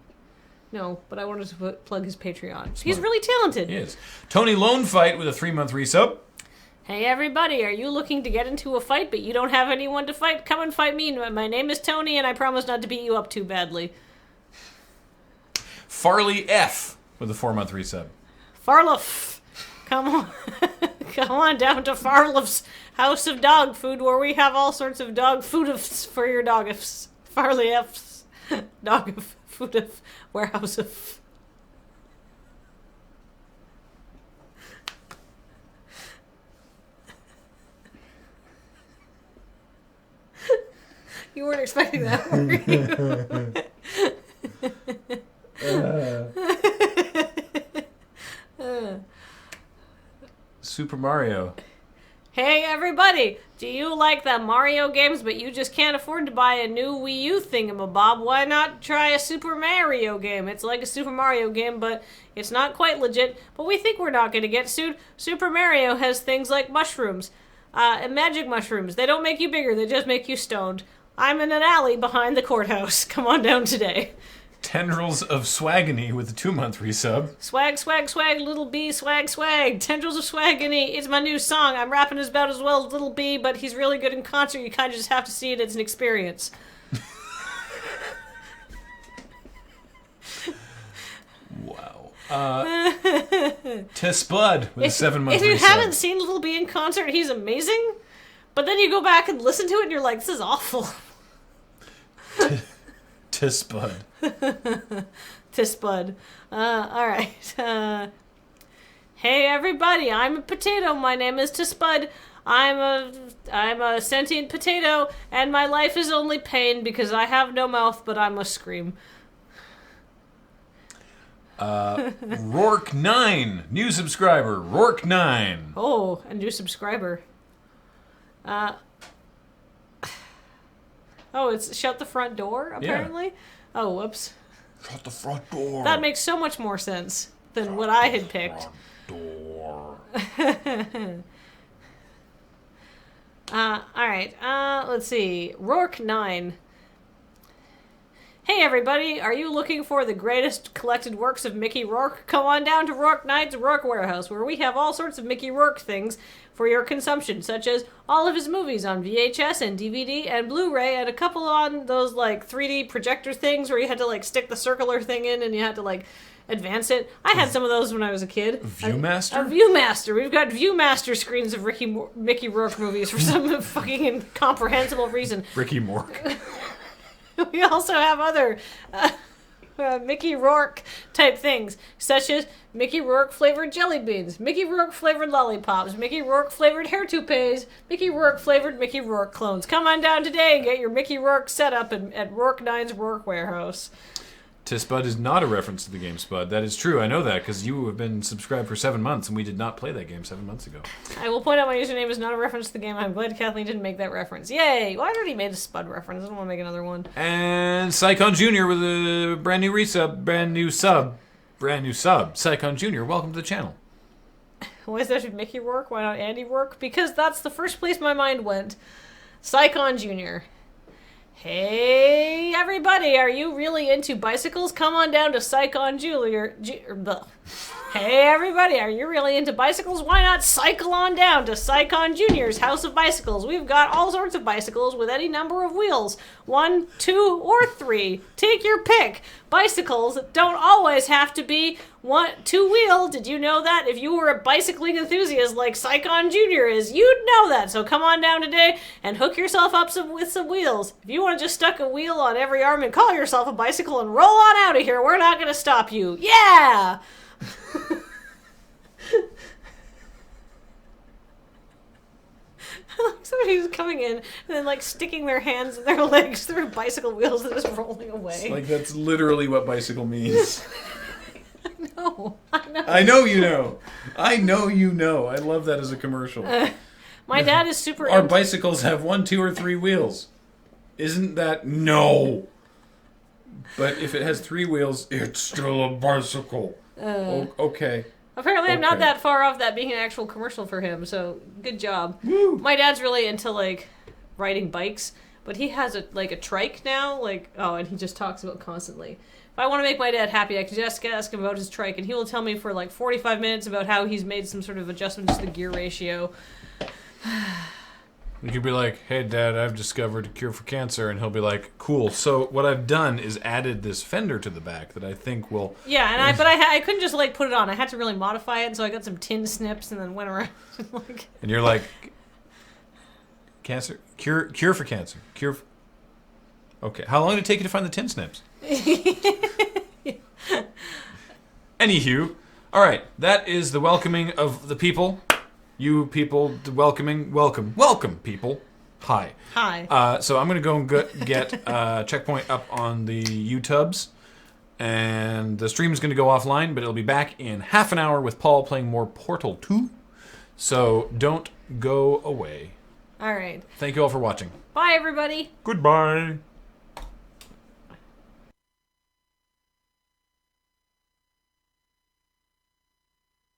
No, but I wanted to plug his Patreon. Smart. He's really talented. He is. Tony Lone Fight with a 3-month resub. Hey everybody, are you looking to get into a fight but you don't have anyone to fight? Come and fight me. My name is Tony and I promise not to beat you up too badly. Farley F with a 4-month resub. Farloff, come on. Come on down to Farloff's House of Dog Food, where we have all sorts of dog food-ifs for your dog-ifs. Farley F's dog food-if warehouse of. You weren't expecting that, were you? Super Mario. Hey everybody! Do you like the Mario games but you just can't afford to buy a new Wii U thingamabob? Why not try a Super Mario game? It's like a Super Mario game, but it's not quite legit. But we think we're not going to get sued. Super Mario has things like mushrooms. And magic mushrooms. They don't make you bigger, they just make you stoned. I'm in an alley behind the courthouse. Come on down today. Tendrils of Swagony with a 2-month resub. Swag, swag, swag, little B, swag, swag. Tendrils of Swagony. It's my new song. I'm rapping about as well as Little B, but he's really good in concert. You kind of just have to see it. It's an experience. Wow. Spud with a 7-month resub. If you haven't seen Little B in concert, he's amazing. But then you go back and listen to it and you're like, this is awful. Spud. Spud. Alright. Hey everybody, I'm a potato. My name is Spud. I'm a sentient potato, and my life is only pain because I have no mouth, but I must scream. Rourke9, new subscriber, Rourke9. Oh, a new subscriber. Oh, it's shut the front door, apparently? Yeah. Oh, whoops. Shut the front door. That makes so much more sense than what I had picked. Door. Alright, let's see. Rourke9. Hey everybody, are you looking for the greatest collected works of Mickey Rourke? Come on down to Rourke9's Rourke Warehouse, where we have all sorts of Mickey Rourke things for your consumption, such as all of his movies on VHS and DVD and Blu-ray, and a couple on those, like, 3D projector things where you had to, like, stick the circular thing in and you had to, like, advance it. I had some of those when I was a kid. Viewmaster? A Viewmaster. We've got Viewmaster screens of Mickey Rourke movies for some fucking incomprehensible reason. Ricky Mork. We also have other Mickey Rourke type things, such as Mickey Rourke flavored jelly beans, Mickey Rourke flavored lollipops, Mickey Rourke flavored hair toupees, Mickey Rourke flavored Mickey Rourke clones. Come on down today and get your Mickey Rourke set up at Rourke 9's Rourke Warehouse. To Spud is not a reference to the game Spud. That is true. I know that because you have been subscribed for 7 months and we did not play that game 7 months ago. I will point out my username is not a reference to the game. I'm glad Kathleen didn't make that reference. Yay! Well, I already made a Spud reference. I don't want to make another one. And Psychon Jr. with a brand new sub. Psychon Jr., welcome to the channel. Why is that Mickey Rourke? Why not Andy Rourke? Because that's the first place my mind went. Psychon Jr. Hey, everybody, are you really into bicycles? Come on down to Psychon Jr. Hey, everybody, are you really into bicycles? Why not cycle on down to Psychon Jr.'s House of Bicycles? We've got all sorts of bicycles with any number of wheels. 1, 2, or 3. Take your pick. Bicycles don't always have to be 2-wheel. Did you know that? If you were a bicycling enthusiast like Psychon Jr. is, you'd know that. So come on down today and hook yourself up with some wheels. If you want to just stuck a wheel on every arm and call yourself a bicycle and roll on out of here, we're not going to stop you. Yeah! Somebody who's coming in and then like sticking their hands and their legs through bicycle wheels and just rolling away. Like that's literally what bicycle means. I know. I know you know. I know you know. I love that as a commercial. My dad is super Our bicycles have 1, 2, or 3 wheels. Isn't that no? But if it has 3 wheels, it's still a bicycle. Okay. Apparently, I'm not that far off that being an actual commercial for him, so good job. Woo. My dad's really into, like, riding bikes, but he has, a trike now, and he just talks about constantly. If I want to make my dad happy, I can just ask him about his trike, and he will tell me for, 45 minutes about how he's made some sort of adjustments to the gear ratio. You could be like, hey, Dad, I've discovered a cure for cancer. And he'll be like, cool. So what I've done is added this fender to the back that I think will... Yeah, and I couldn't just, put it on. I had to really modify it, and so I got some tin snips and then went around. And you're like, cancer? Cure for cancer. Okay. How long did it take you to find the tin snips? Anywho, all right. That is the welcoming of the people. You people, the welcoming, welcome, people. Hi. So I'm gonna go and get CheckPoint up on the YouTubes, and the stream is gonna go offline, but it'll be back in half an hour with Paul playing more Portal 2. So don't go away. All right. Thank you all for watching. Bye, everybody. Goodbye.